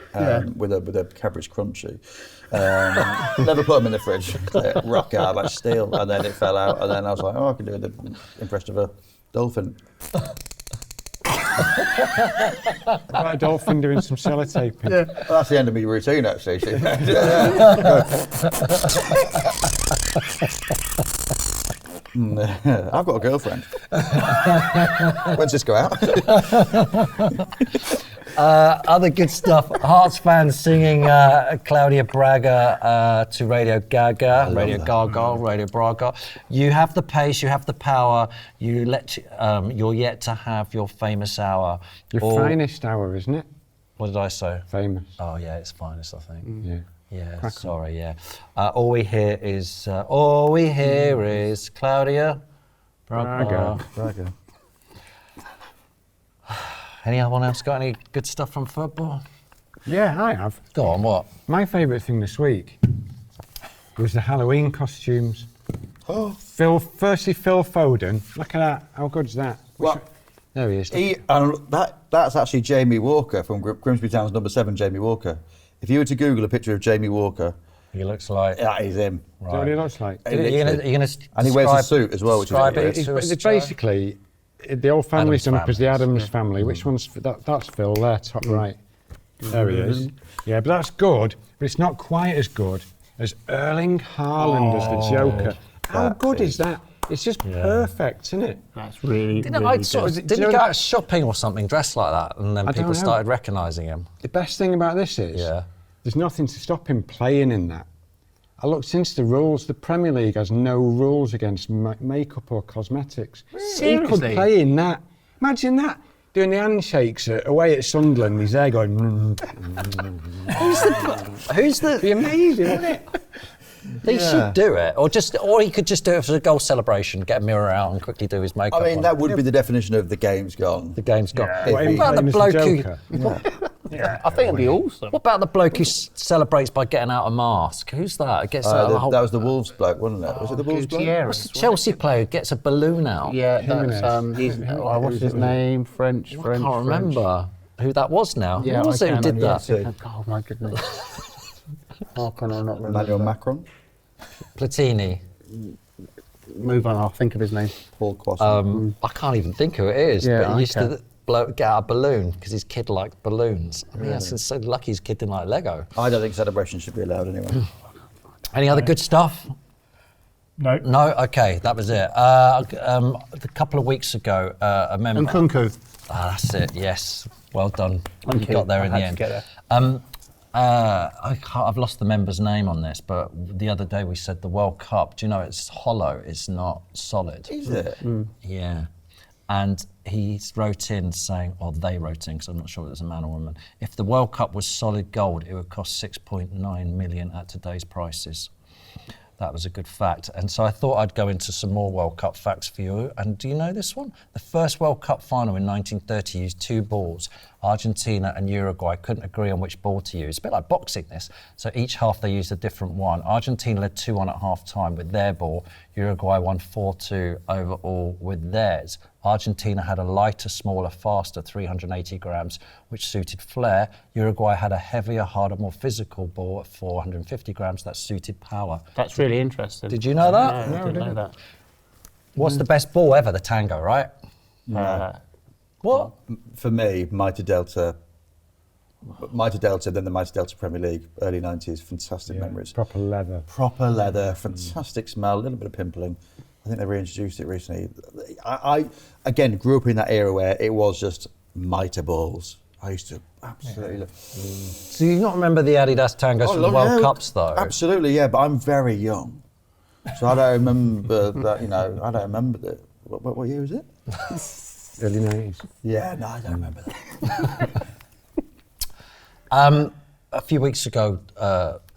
with a Cadbury's Crunchy. Never put them in the fridge. Rock hard like steel, and then it fell out. And then I was like, oh, I can do the impression of a dolphin. About a dolphin doing some sellotaping. Well, that's the end of my routine, actually. I've got a girlfriend. When's this go out? Other good stuff. Hearts fans singing Claudia Braga to Radio Gaga, Radio Gaga, Radio Braga. You have the pace, you have the power. You're yet to have your famous hour. Your finest hour, isn't it? What did I say? Famous. Oh yeah, it's Finest, I think. Yeah. Yeah, sorry, yeah. All we hear is Claudia Braga. Anyone else got any good stuff from football? Yeah, I have. Go on, what? My favourite thing this week was the Halloween costumes. Oh. Phil Foden. Look at that. How good's that? Well, there he is. That's actually Jamie Walker from Grimsby Town's number 7, Jamie Walker. If you were to Google a picture of Jamie Walker, He looks like... that is him. Is that what he looks like? You're gonna And he wears a suit as well, which is describe great. it to us, It's Joe? basically, the old family's done up as the family. Adams family. Which one's... That's Phil there, top right. There he is. Yeah, but that's good, but it's not quite as good as Erling Haaland as the Joker. How good is that? It's just perfect, isn't it? That's really, Didn't really I sort good. of, didn't you he know go that- out shopping or something dressed like that, and then I people don't know. started recognising him? The best thing about this is there's nothing to stop him playing in that. I looked into the rules. The Premier League has no rules against makeup or cosmetics. He could Seriously? play in that. Imagine that. Doing the handshakes away at Sunderland. He's there going... Who's the... It'd be amazing, wouldn't it? He should do it, or he could just do it for a goal celebration, get a mirror out and quickly do his makeup. I mean, on. that would be the definition of the game's gone. The game's got. Yeah. What, him What about the playing as bloke who? Joker? Yeah, I think it'd be awesome. What about the bloke who celebrates by getting out a mask? Who's that? Gets out a whole. That was the Wolves bloke, wasn't it? Was it the Wolves bloke? Gutierrez. What's the Chelsea player who gets a balloon out? Yeah, Jimenez. that's what's his name? French. I can't remember who that was now. Yeah, who was it who did that? Oh my goodness. How can I not remember? Emmanuel Macron, Platini. Move on. I'll think of his name. Paul Quasson. I can't even think who it is. Yeah, but he I used can. to get out a balloon because his kid liked balloons. I mean, that's so lucky his kid didn't like Lego. I don't think celebration should be allowed anyway. Any other good stuff? No. No. Okay, that was it. A couple of weeks ago, a member. And Kunku. That's it. Yes, well done. Thank You you. got there in I the had end. to get there. I've lost the member's name on this, but the other day we said the World Cup. Do you know it's hollow? It's not solid. Is it? Yeah. And he wrote in saying, or they wrote in, because I'm not sure if it was a man or woman, if the World Cup was solid gold, it would cost 6.9 million at today's prices. That was a good fact. And so I thought I'd go into some more World Cup facts for you. And do you know this one? The first World Cup final in 1930 used 2 balls. Argentina and Uruguay couldn't agree on which ball to use. A bit like boxing this. So each half they used a different one. Argentina led 2-1 at half time with their ball. Uruguay won 4-2 overall with theirs. Argentina had a lighter, smaller, faster 380 grams, which suited flair. Uruguay had a heavier, harder, more physical ball at 450 grams that suited power. That's really interesting. Did you know that? No, I didn't know that. What's the best ball ever? The tango, right? What? For me, Mitre Delta, then the Mitre Delta Premier League, early 90s, fantastic memories. Proper leather. Proper leather, fantastic smell, a little bit of pimpling. I think they reintroduced it recently. I again, grew up in that era where it was just Mitre balls. I used to absolutely love. So you not remember the Adidas tangos from the World Cups, though? Absolutely, yeah, but I'm very young. So I don't remember that, I don't remember that. What year was it? Early 90s. Yeah, no, I don't remember that. A few weeks ago,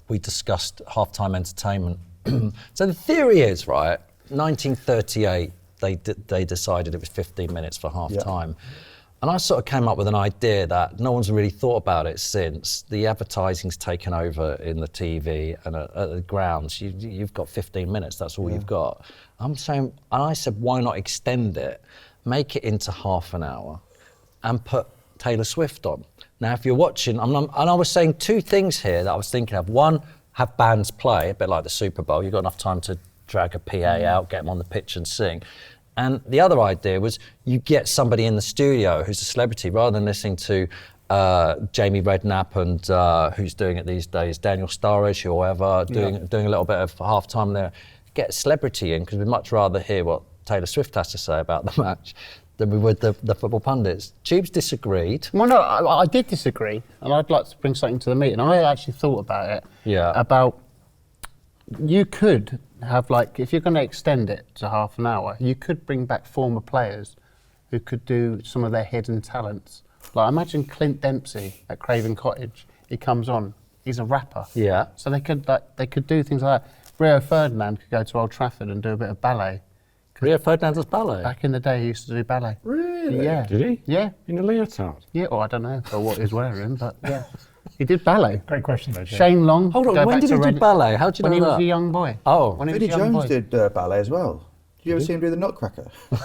we discussed halftime entertainment. So the theory is, right, 1938, they decided it was 15 minutes for half time. And I sort of came up with an idea that no one's really thought about it since. The advertising's taken over in the TV and at the grounds. You've got 15 minutes, that's all you've got. I'm saying, and I said, why not extend it, make it into half an hour and put Taylor Swift on. Now, if you're watching, and I was saying 2 things here that I was thinking of. One, have bands play, a bit like the Super Bowl. You've got enough time to drag a PA out, get them on the pitch and sing. And the other idea was you get somebody in the studio who's a celebrity, rather than listening to Jamie Redknapp and who's doing it these days, Daniel Sturridge or whoever, doing a little bit of half-time there. Get a celebrity in, because we'd much rather hear what Taylor Swift has to say about the match than we would the football pundits. Tubes disagreed. Well, no, I did disagree, and I'd like to bring something to the meeting. I actually thought about it. Yeah. About you could have, like, if you're going to extend it to half an hour, you could bring back former players who could do some of their hidden talents Like, imagine Clint Dempsey at Craven Cottage. He comes on. He's a rapper. Yeah. So they could do things like that. Rio Ferdinand could go to Old Trafford and do a bit of ballet. Rio Ferdinand does ballet? Back in the day, he used to do ballet. Really? Yeah. Did he? Yeah. In a leotard? Yeah, or I don't know or what he's wearing, but yeah. He did ballet. Great question, though, Jim. Shane Long. Hold on, go when back did to he do Red- ballet? How do you When know he that? was a young boy. Oh. When he was Vinnie a young Jones boy. did ballet as well. Did you ever see him do the Nutcracker? Oh,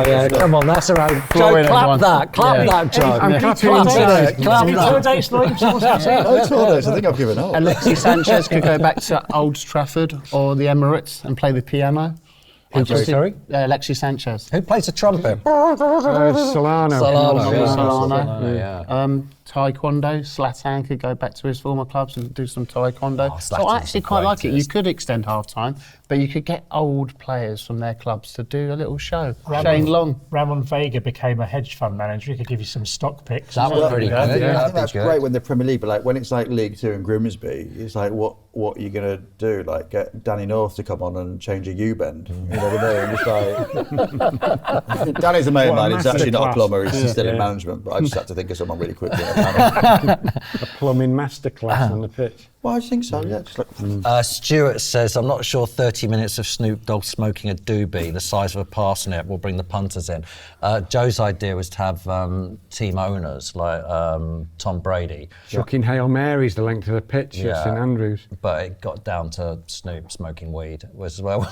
yeah, come on, that's around. Joe, Flooring clap everyone. that, clap that, Joe. I'm clapping Clap today. it, clap Any that. tour dates, Lloyd? No tour dates, I think I've given up. Alexis Sanchez could go back to Old Trafford or the Emirates and play the piano. Sorry? Alexis Sanchez. Who plays the trumpet? Solano. Solano. Yeah. Taekwondo. Zlatan could go back to his former clubs and do some taekwondo. Oh, So Zlatan's I actually the quite like it. You greatest. could extend half time, but you could get old players from their clubs to do a little show. Shane Long. Ramon Vega became a hedge fund manager. He could give you some stock picks. That was pretty I good. think, Yeah, I think that'd that's be good. great when the Premier League, but like when it's like League Two and Grimsby, it's like what are you gonna do? Like get Danny North to come on and change a U-bend? You know what I mean? It's like Danny's a mate of What a mine. He's actually not a masterclass. plumber. He's still in management. But I just had to think of someone really quickly. on the panel. A plumbing masterclass on the pitch. Well, I think so. Yeah, just like Stuart says, I'm not sure 30 minutes of Snoop Dogg smoking a doobie the size of a parsnip will bring the punters in. Joe's idea was to have team owners like Tom Brady. Chucking Hail Marys the length of the pitch at St Andrews. But it got down to Snoop smoking weed, was where we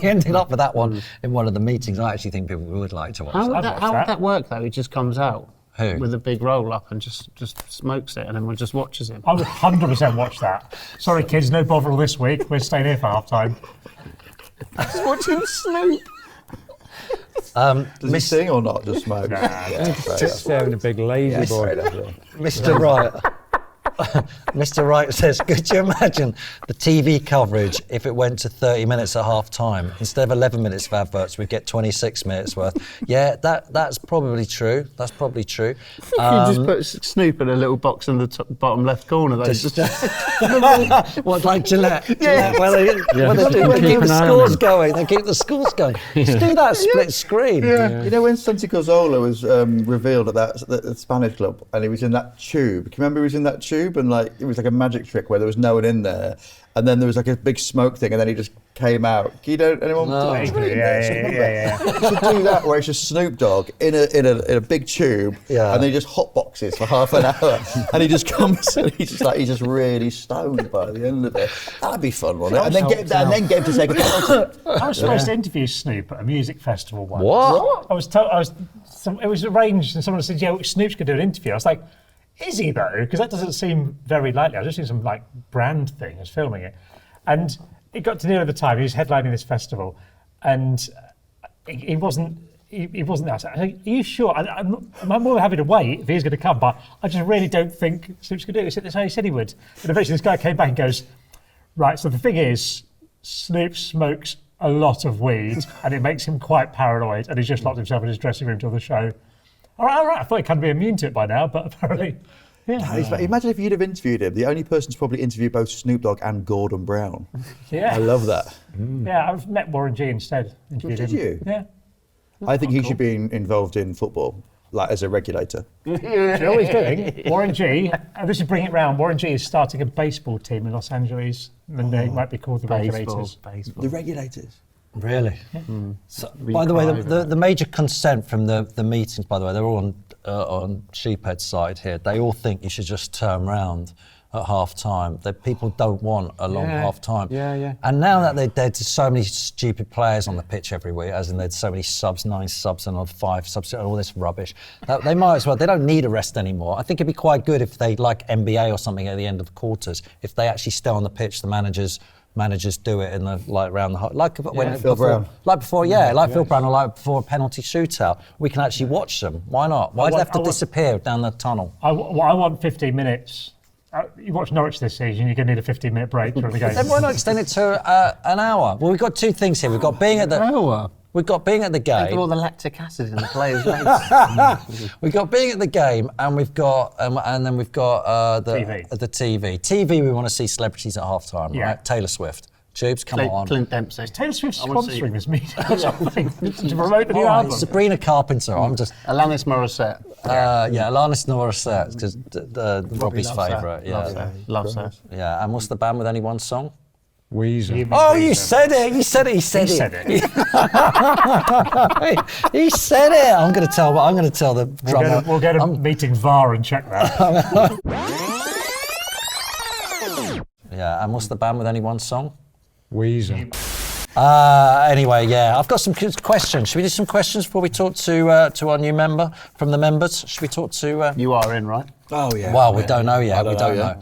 ended up with that one in one of the meetings. I actually think people would like to watch How that. would that work though? He just comes out Who? with a big roll up and just smokes it, and everyone just watches him. I would 100% watch that. Sorry, kids, no bother this week. We're staying here for half time. Just watching Snoop. does he sing or not? Just smoke. Just having a big lazy boy. Mr. Wright. Mr. Wright says, could you imagine the TV coverage if it went to 30 minutes at half time? Instead of 11 minutes of adverts, we'd get 26 minutes worth. Yeah, that's probably true. That's probably true. You just put Snoop in a little box in the bottom left corner. Though. What, like Gillette? Yeah. Well, they keep keep the an eye on scores him. going. They keep the scores going. Just do that split screen. You know when Santi Cazorla was revealed at that Spanish club, and he was in that tube. Can you remember he was in that tube, and like it was like a magic trick where there was no one in there, and then there was like a big smoke thing, and then he just came out. Can you know anyone? No. Yeah. You should do that where it's just Snoop Dogg in a big tube, Yeah. and then he just hot boxes for half an hour, and he just comes and he's just really stoned by the end of it. That'd be fun, wouldn't it? And then get him to take a penalty. I was supposed to interview Snoop at a music festival once. What? It was arranged, and someone said, "Yeah, Snoop's going to do an interview." I was like, "Is he though?" Because that doesn't seem very likely. I was just seeing some like brand thing. I was filming it, and it got to near the time. He was headlining this festival, and he wasn't. He wasn't there. I said, "Are you sure?" I'm more than happy to wait if he's going to come, but I just really don't think Snoop's going to do it. That's how he said he would. And eventually, this guy came back and goes, "Right. So the thing is, Snoop smokes a lot of weed, and it makes him quite paranoid, and he's just locked himself in his dressing room till the show." All right. I thought he kind of be immune to it by now, but apparently, yeah. Imagine if you'd have interviewed him, the only person to probably interview both Snoop Dogg and Gordon Brown. Yeah. I love that. Yeah, I've met Warren G instead. Interviewed Did him. you? Yeah. I think he should be involved in football, like as a regulator. Do you know what he's doing? Warren G, this is bring it round. Warren G is starting a baseball team in Los Angeles, and they might be called the Regulators. Baseball. The regulators. Really? So, by the way, the major consent from the meetings, by the way, they're all on Sheephead's side here. They all think you should just turn round at half time. That people don't want a long half time. Yeah. And now that there's so many stupid players on the pitch every week, as in there's so many subs, 9 subs and 5 subs, and all this rubbish, they might as well, they don't need a rest anymore. I think it'd be quite good if they, like NBA or something at the end of the quarters, if they actually stay on the pitch, the managers do it in the round the Phil Brown. Phil Brown, or like before a penalty shootout. We can actually watch them. Why not? Why do they have to disappear down the tunnel? I want 15 minutes. You watch Norwich this season, you're going to need a 15-minute break during the game. Then why not extend it to an hour? Well, we've got 2 things here. We've got being at the hour. We've got being at the Think of game. all the lactic acid in the players' legs. We've got being at the game, and we've got and then we've got the TV. TV. TV. We want to see celebrities at half time, Yeah. right? Taylor Swift. Tubes, come on. Clint Dempsey. Taylor Swift I wanna see- sponsoring this meeting or something to promote the new album. Sabrina Carpenter. I'm just. Alanis Morissette. Alanis Morissette, because Robbie's loves her. favourite. Yeah. Loves her. Yeah. And what's the band with only one song? Weezer. Oh, you said it. You said it. He said He it. said it. He said it. I'm going to tell the drummer. We'll get a meeting VAR and check that. Yeah. And what's the band with only one song? Weezer. Anyway, yeah, I've got some questions. Should we do some questions before we talk to our new member from the members? Should we talk to? You are in, right? Oh yeah. Well, we don't know yet. We don't know.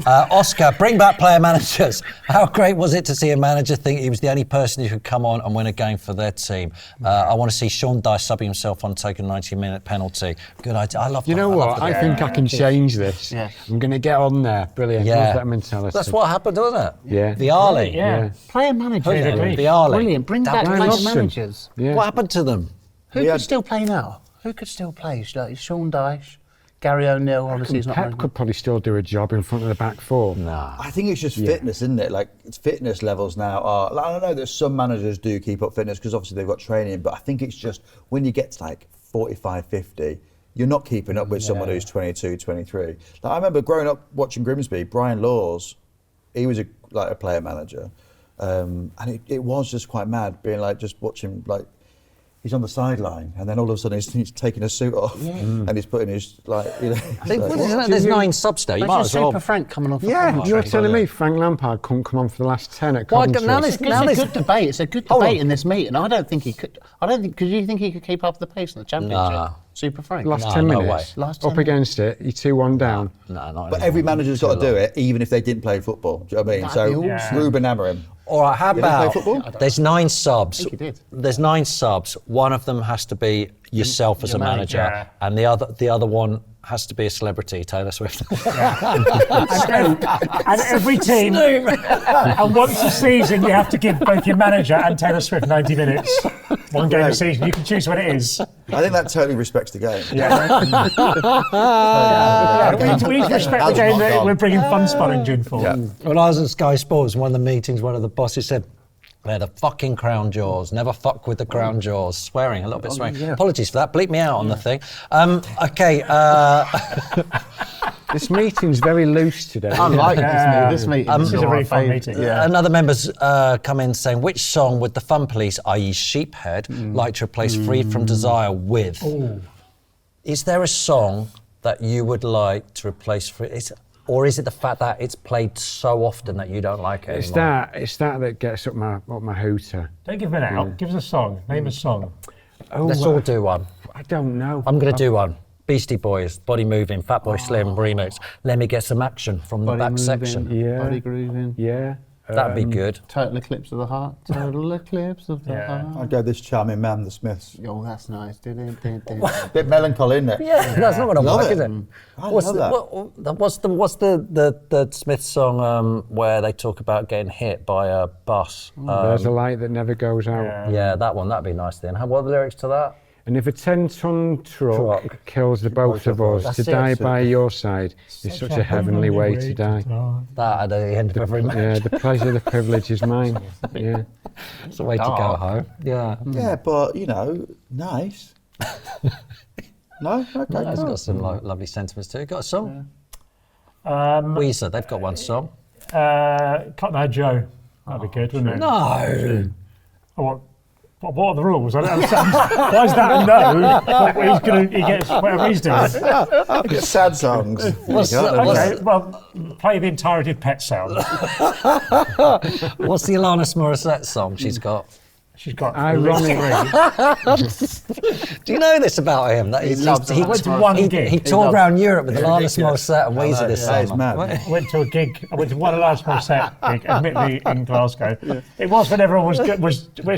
know. Oscar, bring back player managers. How great was it to see a manager think he was the only person who could come on and win a game for their team? I want to see Sean Dyche subbing himself on taking a 90-minute penalty. Good idea. I love. You know what? I think I can change this. Yeah. I'm going to get on there. Brilliant. Yeah. Love that mentality. That's what happened, wasn't it? Yeah. Viali. Yeah. Player managers. Viali. Brilliant. Bring back I player lost them. managers. Yeah. What happened to them? Who We could had- still play now? Who could still play? Like Sean Dyche, Gary O'Neill. Obviously, he's not. Pep could probably still do a job in front of the back four. Nah. I think it's just fitness, isn't it? Like it's fitness levels now are. Like, I don't know that some managers do keep up fitness because obviously they've got training, but I think it's just when you get to like 45, 50, you're not keeping up with someone who's 22, 23. Like I remember growing up watching Grimsby, Brian Laws, he was a player manager, and it was just quite mad being like just watching like. He's on the sideline, and then all of a sudden he's taking his suit off, and he's putting his There's 9 subs there. You might Imagine as well. Super Frank coming off. Yeah, the you're bench. telling me Frank Lampard couldn't come on for the last 10 at Why, Coventry? now It's a good debate. It's a good Hold debate on. in this meeting. I don't think he could. I don't think. Because you think he could keep up the pace in the Championship? Nah. Super Frank. Last No, 10 no minutes, way. Last 10 up against it, you're 2-1 down. No, not But anymore. every manager's got to do it, even if they didn't play football. Do you know what I mean? That'd be So awesome. Ruben Amorim. All right, how Did he play about football? there's 9 subs. I think he did. There's 9 subs. One of them has to be yourself as a your manager, manager. and the other one has to be a celebrity, Taylor Swift. And every team, and once a season, you have to give both your manager and Taylor Swift 90 minutes. One game a season, you can choose when it is. I think that totally respects the game. We need to respect the game that we're bringing Fun Sponge in for. Yeah. When I was at Sky Sports, one of the meetings, one of the bosses said, they're the fucking crown jaws. Never fuck with the crown jaws. Swearing, a little bit swearing. Apologies for that. Bleep me out on the thing. Okay. This meeting's very loose today. I like this meeting. This is a really fun meeting. Another member's come in saying, which song would the Fun Police, i.e. Sheephead, like to replace Freed from Desire with? Is there a song that you would like to replace Freed? Or is it the fact that it's played so often that you don't like it anymore? It's that gets up my hooter. Don't give it out. Give us a song. Name a song. Oh, Let's all do one. I don't know. I'm going to do one. Beastie Boys, Body Moving, Fatboy Slim remix. Let me get some action from the back section. Yeah. Body grooving. Yeah. That'd be good. Total eclipse of the heart. Total eclipse of the heart. I'd go this charming man, the Smiths. Oh, that's nice. Bit melancholy, isn't it? Yeah, that's not going to Love work, it. is it? I What's love the, that. what's the Smith song where they talk about getting hit by a bus? There's a light that never goes out. Yeah, that one. That'd be nice then. What are the lyrics to that? And if a 10-ton truck kills the both of us, That's to it. die by your side is such a heavenly way to die. That at the end of every match. Yeah, the pleasure, the privilege is mine. Yeah. It's a way to go home. Yeah. Yeah, but, nice. No? Okay, No, it's cool. got some lovely sentiments too. Got a song? Weezer, they've got one song. Cotton Eye Joe. That'd be good, wouldn't it? No. What are the rules? I don't understand. Why is that a no? He gets whatever he's doing. Sad songs. Okay, well, play the entirety of Pet Sound. What's the Alanis Morissette song she's got? She's got Ironic. Do you know this about him? That He loves he, it. I went to one gig. he toured around Europe with Alanis ridiculous. Morissette and Weezer know, this yeah, it's summer. mad. I went to a gig. I went to one Alanis Morissette gig, admittedly in Glasgow. It was when everyone was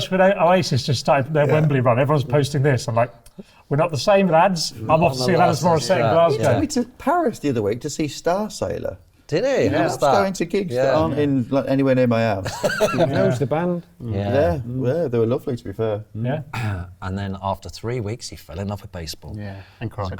when Oasis just started their Wembley run. Everyone's posting this. I'm like, we're not the same, lads. I'm off to see Alanis Morissette in Yeah. Glasgow. I went to Paris the other week to see Star Sailor. Did he? Yeah, How's I was that? going to gigs that aren't in anywhere near my house. He knows the band. Yeah. Yeah, they were lovely, to be fair. Yeah. And then after 3 weeks, he fell in love with baseball. Yeah, and cried.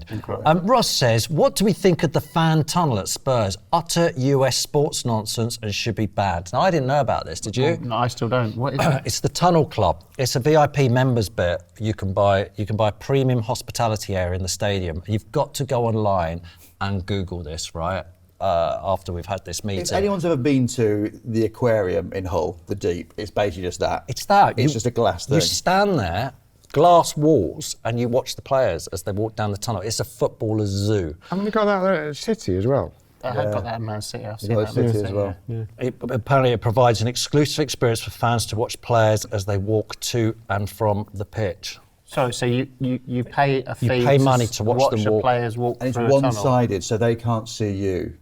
And cried. Ross says, what do we think of the fan tunnel at Spurs? Utter US sports nonsense and should be banned. Now, I didn't know about this, did you? No, I still don't. What is it? It's the Tunnel Club. It's a VIP members bit. You can buy a premium hospitality area in the stadium. You've got to go online and Google this, right? After we've had this meeting. If anyone's ever been to the aquarium in Hull, the Deep, it's basically just that. It's that. It's just a glass thing. You stand there, glass walls, and you watch the players as they walk down the tunnel. It's a footballer's zoo. Haven't we got that at City as well? I have got that in Man City. I've seen got that in City Man as well. Yeah. Apparently it provides an exclusive experience for fans to watch players as they walk to and from the pitch. So you pay a fee. pay money to watch them the walk. players walk And it's through a tunnel. one-sided, so they can't see you.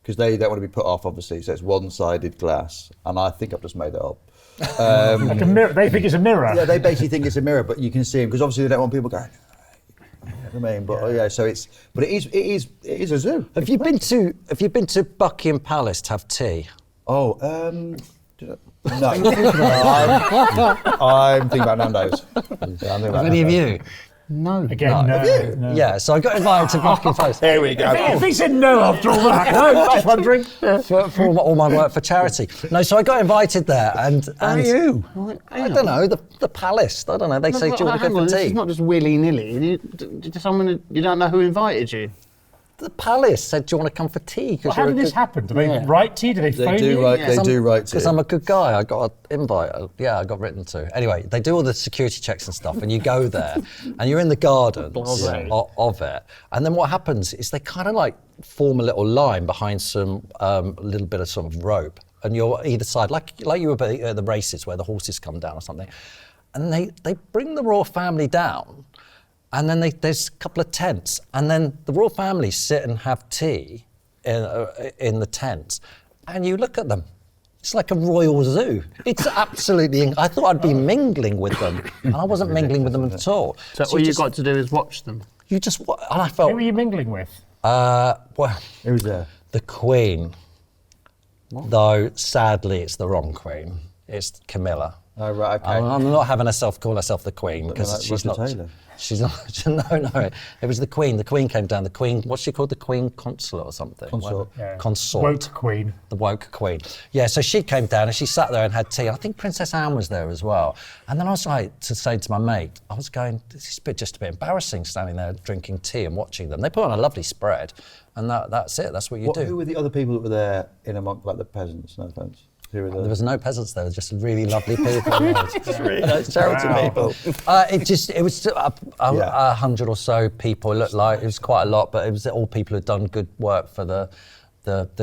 Because they don't want to be put off, obviously, so it's one-sided glass. And I think I've just made that up. Like a mirror. They think it's a mirror. Yeah, they basically think it's a mirror, but you can see them, because obviously they don't want people going, you know what I mean? But so it is a zoo. Have you been to Buckingham Palace to have tea? Oh, no. I'm thinking about Nando's. Have any of you? No. Again, no. No. Yeah, so I got invited to Buckingham Palace. Here we go. If he said no after all that, no, I was wondering. For all my work for charity. No, so I got invited there, and Are you? I don't know, the palace. I don't know. They say, do you want to go for This is tea? not just willy-nilly. You don't know who invited you. The palace said, do you want to come for tea? Well, how did this happen? Do they write to you? Do they phone you? They do write to Because you. I'm a good guy. I got an invite. I got written to. Anyway, they do all the security checks and stuff, and you go there, and you're in the gardens of it. And then what happens is they kind of like form a little line behind some little bit of sort of rope, and you're either side, like you were at the races where the horses come down or something. And they bring the royal family down. And then there's a couple of tents, and then the royal family sit and have tea in the tents, and you look at them. It's like a royal zoo. It's absolutely. I thought I'd be mingling with them, and I wasn't mingling with them at all. So all you got to do is watch them. You just and I felt. Who were you mingling with? Well, Who's there? the Queen. Though sadly, it's the wrong Queen. It's Camilla. Oh, right, okay. I'm not having herself call herself the Queen because like she's Roger not. Taylor. She's not. No. It was the Queen. The Queen came down. The Queen. What's she called? The Queen Consort or something. Consort. Yeah. Consort. Woke Queen. The woke Queen. Yeah. So she came down and she sat there and had tea. I think Princess Anne was there as well. And then I was like to say to my mate, I was going, this is just a bit embarrassing standing there drinking tea and watching them. They put on a lovely spread, and that's it. That's what you do. Who were the other people that were there in among, like the peasants? No offence. Who were There was no peasants there, just really lovely people. It's charity people. It was 100 or so people. It looked like it was quite a lot, but it was all people who'd done good work for the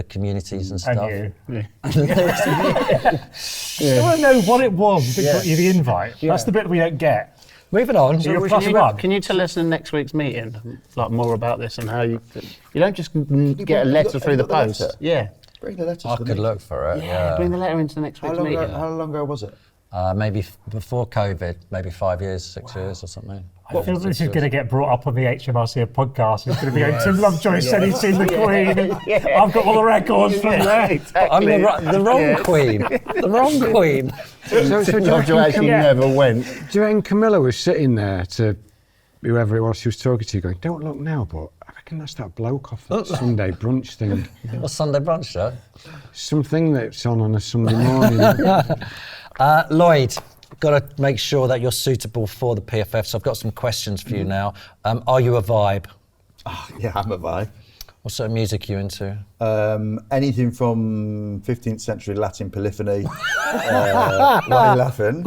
communities and stuff. And you. I want to know what it was that got you the invite. That's the bit we don't get. Moving on. So you're plus one. Can you tell us in next week's meeting like more about this and how you don't just get a letter through the post? letter? Yeah. Bring the letters. I to could me. look for it. Yeah. Bring the letter into next week's meeting. How long ago was it? Maybe before COVID, maybe 5 years, 6 years or something. I feel this is going to get brought up on the HMRC podcast. It's going to be going, Tim Lovejoy said he's seen the Queen. I've got all the records from there. Exactly. I'm the wrong Queen. The wrong Queen. So Lovejoy actually never went. Do you reckon Camilla was sitting there to whoever it was she was talking to going, don't look now, but I reckon that's that bloke off that Sunday brunch thing. What's Sunday brunch show? Something that's on a Sunday morning. Lloyd, got to make sure that you're suitable for the PFF, so I've got some questions for you now. Are you a vibe? Yeah, I'm a vibe. What sort of music are you into? Anything from 15th century Latin polyphony, why are you laughing,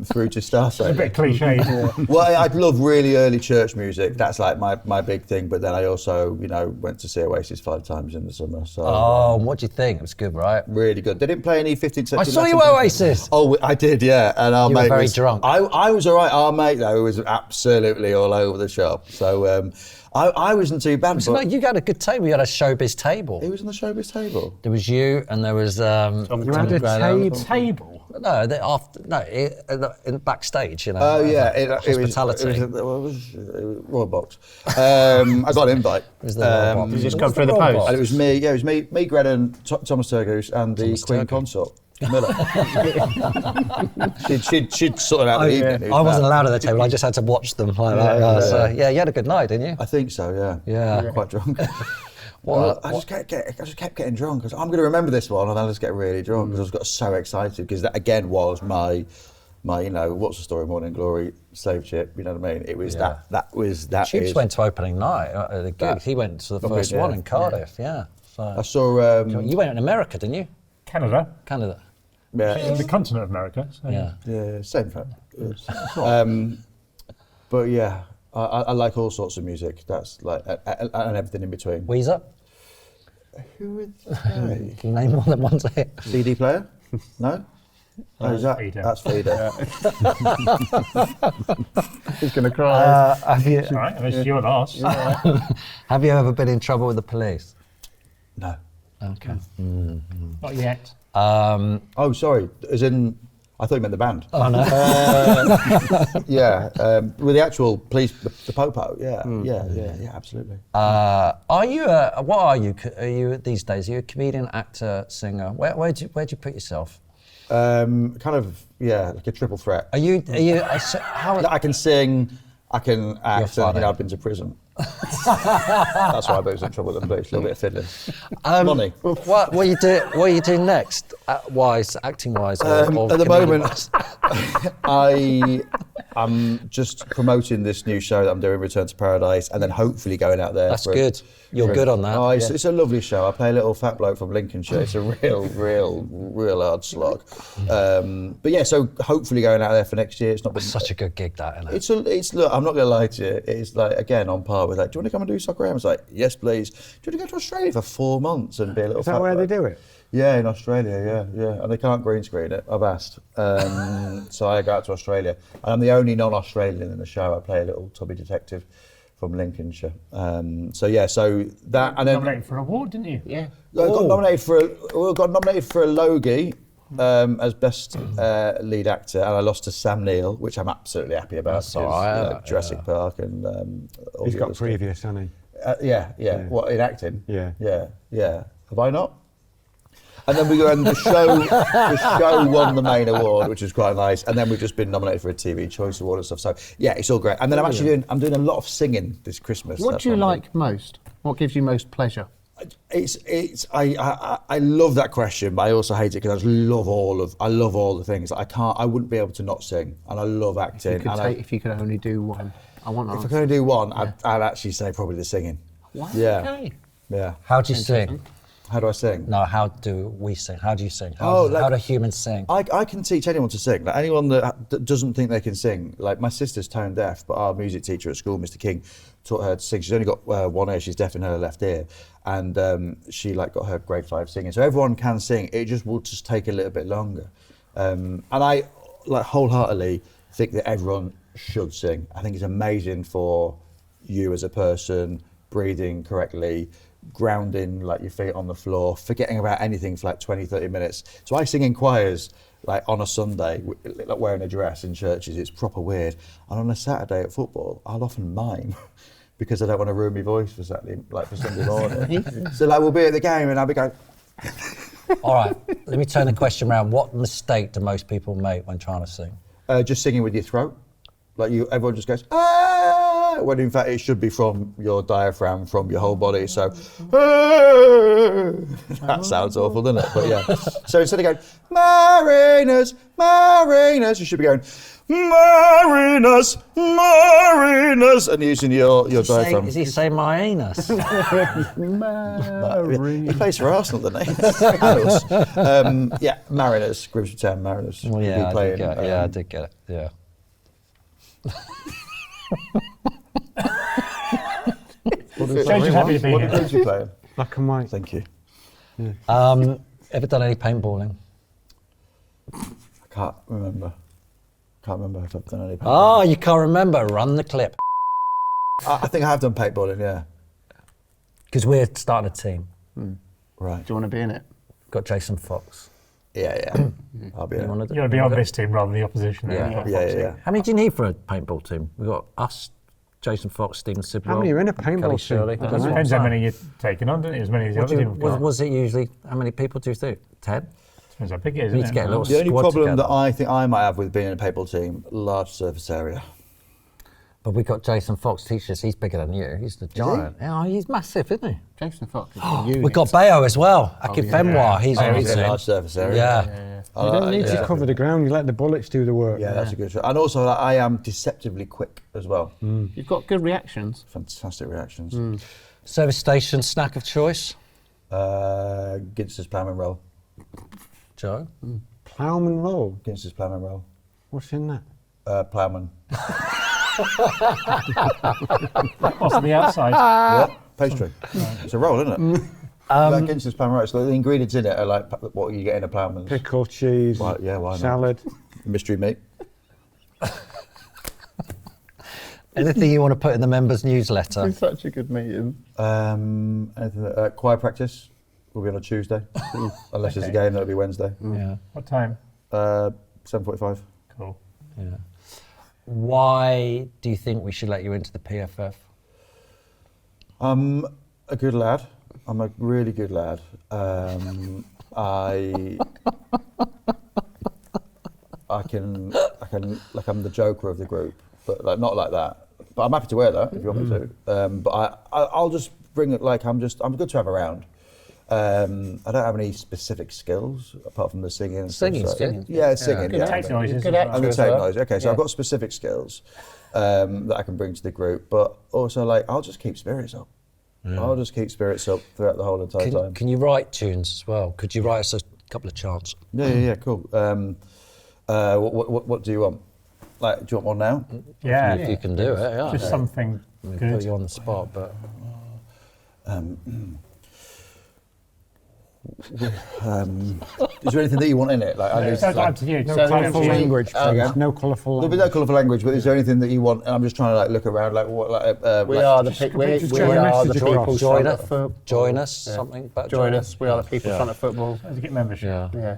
through to Star It's a bit cliche. Well, I love really early church music. That's like my big thing. But then I also, went to see Oasis 5 times in the summer. So Oh, what do you think? It was good, right? really good. They didn't play any 15th century. I saw Latin you polyphony. Oasis. Oh, I did, yeah. And our You were mate very was drunk. I was all right. Our mate though was absolutely all over the shop. So I wasn't too bad. So, But no, you had a good table. You had a showbiz table. he was on the showbiz table. There was you, and there was You had a Graham. table. No, in backstage, you know. Oh yeah, hospitality. It was Royal Box. I got an invite. Was the Royal Box? Did you just What come was through the Royal post? Box? And it was me. Yeah, it was me, Grennan, Thomas Turgoose, and the Thomas Queen Turgoose. Consort. Miller. she'd sorted out the evening. It was I wasn't mad. allowed at the table. I just had to watch them. So you had a good night, didn't you? I think so. Yeah. Yeah. Quite drunk. What? I just kept getting drunk. I was like, I'm going to remember this one, and then I just get really drunk because I just got so excited because that again was my what's the story, Morning Glory slave ship. You know what I mean? It was that was that. Tubes went to opening night at the gig. He went to the first one in Cardiff. Yeah. So I saw. you went in America, didn't you? Canada. Yeah. In the continent of America. So. Yeah, same fact. But yeah, I like all sorts of music. That's like and everything in between. Weezer? Who would say? Can you name more than one hit? CD player? No. Oh, is that? Feeder. That's Feeder. He's going to cry. Have you All right, unless you're last. have you ever been in trouble with the police? No. Okay. Not yet. Oh, sorry. As in, I thought you meant the band. Oh no. Yeah. With the actual police, the popo. Yeah. Yeah. Absolutely. Are you? What are you? Are you these days? Are you a comedian, actor, singer? Where do you put yourself? Kind of. Yeah, like a triple threat. Are you? How? I can sing. I can act. funny. And, I've been to prison. That's why I was in trouble with the police. A little bit of fiddling. Money. What are you do? What are you doing next? Acting wise, or At the comedian-wise? moment, I'm just promoting this new show that I'm doing, Return to Paradise, and then hopefully going out there. That's good. You're good on that. Oh, it's a lovely show. I play a little fat bloke from Lincolnshire. It's a real hard slog. But yeah, so hopefully going out there for next year. It's not been Such a good gig, that, isn't it? It's look. I'm not going to lie to you. It's like again on par with like, do you want to come and do Soccer AM? I was like, yes, please. Do you want to go to Australia for 4 months and be a little? Is that where they do it? Yeah, in Australia, yeah. And they can't green screen it, I've asked. So I go out to Australia. And I'm the only non-Australian in the show. I play a little tubby detective from Lincolnshire. So that, and then... Nominated for an award, didn't you? Yeah. I got nominated for a Logie as best lead actor, and I lost to Sam Neill, which I'm absolutely happy about. That's all right, Like Jurassic Park and all He's the got other stuff. previous, hasn't he? Yeah. What, in acting? Yeah. Yeah. Have I not? And then we go and the show won the main award, which was quite nice. And then we've just been nominated for a TV Choice Award and stuff. So yeah, it's all great. And then I'm doing a lot of singing this Christmas. What That's do you what I'm like most? What gives you most pleasure? I love that question, but I also hate it because I love all the things. I wouldn't be able to not sing, and I love acting. If you could only do one, I want to If I answer. could only do one, I'd actually say probably the singing. What? Yeah. Okay. Yeah. How do you sing? How do I sing? No, how do we sing? How do you sing? Oh, How do humans sing? I can teach anyone to sing. Like anyone that doesn't think they can sing. Like my sister's tone deaf, but our music teacher at school, Mr. King, taught her to sing. She's only got one ear. She's deaf in her left ear, and she got her grade 5 singing. So everyone can sing. It will just take a little bit longer. And I wholeheartedly think that everyone should sing. I think it's amazing for you as a person, breathing correctly, grounding your feet on the floor, forgetting about anything for 20-30 minutes. So I sing in choirs on a Sunday, wearing a dress in churches. It's proper weird. And on a Saturday at football, I'll often mime because I don't want to ruin my voice for Saturday, for Sunday morning. So we'll be at the game and I'll be going. All right, let me turn the question around. What mistake do most people make when trying to sing? Just singing with your throat. Everyone just goes, ah, when in fact it should be from your diaphragm, from your whole body. So, that sounds awful, doesn't it? But yeah. So instead of going, Mariners, Mariners, you should be going, Mariners, Mariners, and using your diaphragm. Is he saying my anus? He plays for Arsenal, doesn't he? And us. Yeah, Mariners, Grimsby Town Mariners. Well, yeah, We'll be playing, I did get it. Yeah. Change happy to be What here. did you play? Black and white. Thank you. Ever done any paintballing? I can't remember if I've done any paintballing. Oh, you can't remember. Run the clip. I think I have done paintballing, yeah. Because we're starting a team. Right. Do you want to be in it? Got Jason Fox. Yeah. I'll be. You want You want to be on this team rather than the opposition. Yeah. How many do you need for a paintball team? We've got us, Jason Fox, Stephen Sidwell. How many are in a Kelly paintball Shirley. team? It depends how many you're taking on, doesn't it? As many as the other team have got. Was it usually, how many people do you think? 10? Depends how big it is, We need isn't to it? get a little The only squad problem together. that I think I might have with being in a paintball team, large surface area. But we've got Jason Fox teachers. He's bigger than you. He's the giant. Yeah, he's massive, isn't he? Jason Fox is a unit. We've got Bayo as well. Akin Fenwa. He's Oh, on he's his a large surface area. Yeah. You don't need to cover the ground, you let the bullets do the work. Yeah, that's a good shot. And also, like, I am deceptively quick as well. You've got good reactions. Fantastic reactions. Service station snack of choice. Ginster's ploughman roll. Joe? Ploughman roll? Ginster's ploughman roll. What's in that? Ploughman. What's on the outside? What? Pastry. It's a roll, isn't it? Like Ginster's ploughman roll. So the ingredients in it are like what you get in a ploughman's. Pickle, cheese, Why not? salad. Mystery meat. Anything you want to put in the members' newsletter? It's such a good meeting. Choir practice will be on a Tuesday. Unless there's a game, that'll be Wednesday. Yeah. What time? 7:45. Cool. Yeah. Why do you think we should let you into the PFF? I'm a good lad. I'm a really good lad. I can, like, I'm the joker of the group, but like not like that. But I'm happy to wear that if you want me to. But I'll just bring it. Like I'm good to have around. I don't have any specific skills apart from the singing. And Singing, stuff, so- singing. Yeah, singing. Good Yeah. tape noises. Good as well. I'm going to as take well. noise. Okay, so I've got specific skills that I can bring to the group, but also like I'll just keep spirits up. I'll just keep spirits up throughout the whole entire time. Can you write tunes as well? Could you write us a couple of chants? Yeah, cool. What do you want? Like, do you want one now? Yeah. If you can do it, yeah. Just something Put good. you on the spot, but Is there anything that you want in it? Like, I It's need, up to you. No So colourful it's- language, please. again? No colourful there'll be language. no colourful language, but is there anything that you want? And I'm just trying to like look around, like what, like We like, are the just people. just We get a are the message people. across. join front us. of football. Join us. Yeah. Something about Join us. We are the people Yeah. front of football. To get membership. Yeah. Yeah.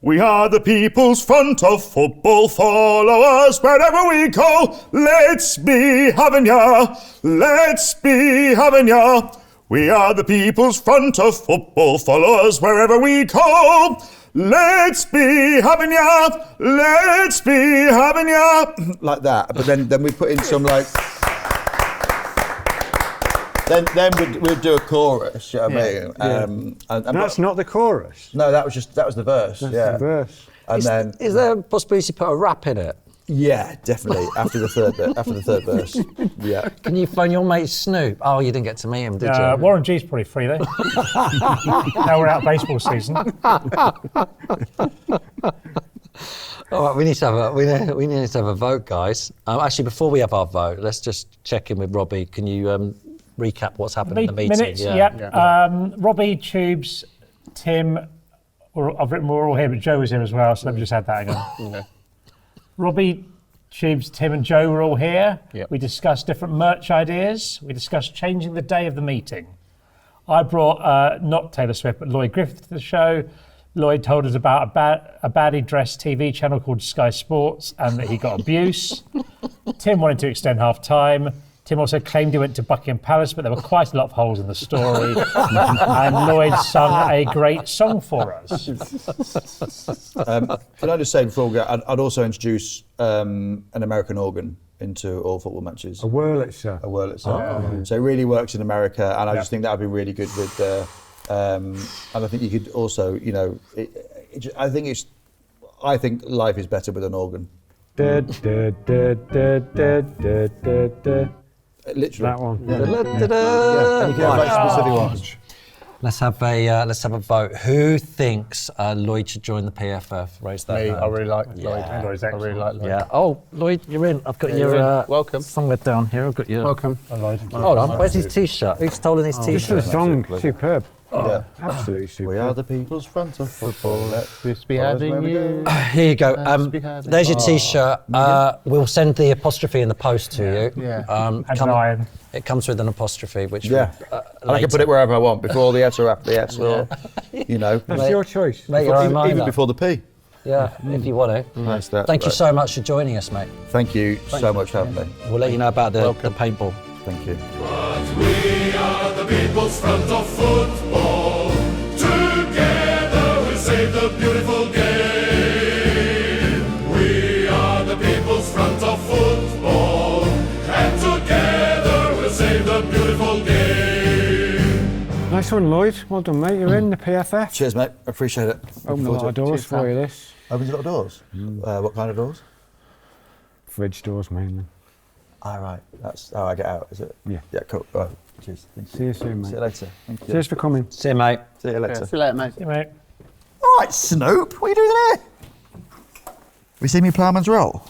We are the people's front of football. Follow us wherever we go. Let's be having ya. Let's be having ya. We are the people's front of football. Follow us wherever we go. Let's be having ya. Let's be having ya. like that. But then we put in some like. Then we'd do a chorus. You know what I mean? And That's not the chorus. no, that was the verse. That's the verse. And then Is there a possibility to put a rap in it? yeah, definitely after the third bit, after the third verse. Yeah. Can you phone your mate Snoop? Oh, you didn't get to meet him, did you? Warren G's probably free though. Now we're out of baseball season. All right, we need to have a vote, guys. Actually, before we have our vote, let's just check in with Robbie. Can you recap what's happened in the meeting? Minutes, yeah. Robbie, Tubes, Tim, I've written we're all here, but Joe was here as well, so let me just add that again. Okay. Robbie, Tubes, Tim and Joe were all here. Yep. We discussed different merch ideas. We discussed changing the day of the meeting. I brought, not Taylor Swift, but Lloyd Griffith to the show. Lloyd told us about a badly dressed TV channel called Sky Sports and that he got abuse. Tim wanted to extend half time. Tim also claimed he went to Buckingham Palace, but there were quite a lot of holes in the story. And Lloyd sung a great song for us. Can I just say before we go, I'd also introduce an American organ into all football matches. A Wurlitzer. A Wurlitzer. So it really works in America, and I just think that would be really good with. And I think you could also, you know, I think life is better with an organ. Literally. That one. Yeah. And you can have like specific ones. Let's have a vote. Who thinks Lloyd should join the PFF? Raise that Me, hand. I really like Lloyd. Lloyd's I really like Lloyd. Yeah. Oh, Lloyd, you're in. I've got Yeah, your you're in. Welcome. somewhere down here. I've got your. Welcome. Hold on. Where's his T-shirt? Who's stolen his Just the T-shirt? song, superb. Yeah. Absolutely superb. We are the people's front of football. Let's be having you. Here you go. be having- There's your T-shirt. We'll send the apostrophe in the post to you. Yeah. And an iron. It comes with an apostrophe, which Yeah. And I can put it wherever I want, before the S or after the S, or, you know. That's your choice. Make your own mind Even up. before the P. Yeah, if you want to. Nice that. Thank you Right. so much for joining us, mate. Thank you so much for having me. We'll let you know about the paintball. Thank you. But we are the people's front of football. Together we'll save the beautiful game. We are the people's front of football. And together we'll save the beautiful game. Nice one, Lloyd. Well done, mate. You're in the PFF. Cheers, mate. I appreciate it. Opened a lot of doors Cheers, for you, this. Opens a lot of doors. What kind of doors? Fridge doors, mainly. Ah, right. That's how I get out, is it? Yeah. Yeah, cool. All right. Cheers. Thank you. See you soon, mate. See you later. Thank you. Cheers for coming. See you, mate. See you later. See you later, mate. Yeah, mate. All right, Snoop. What are you doing there? We see me ploughman's roll?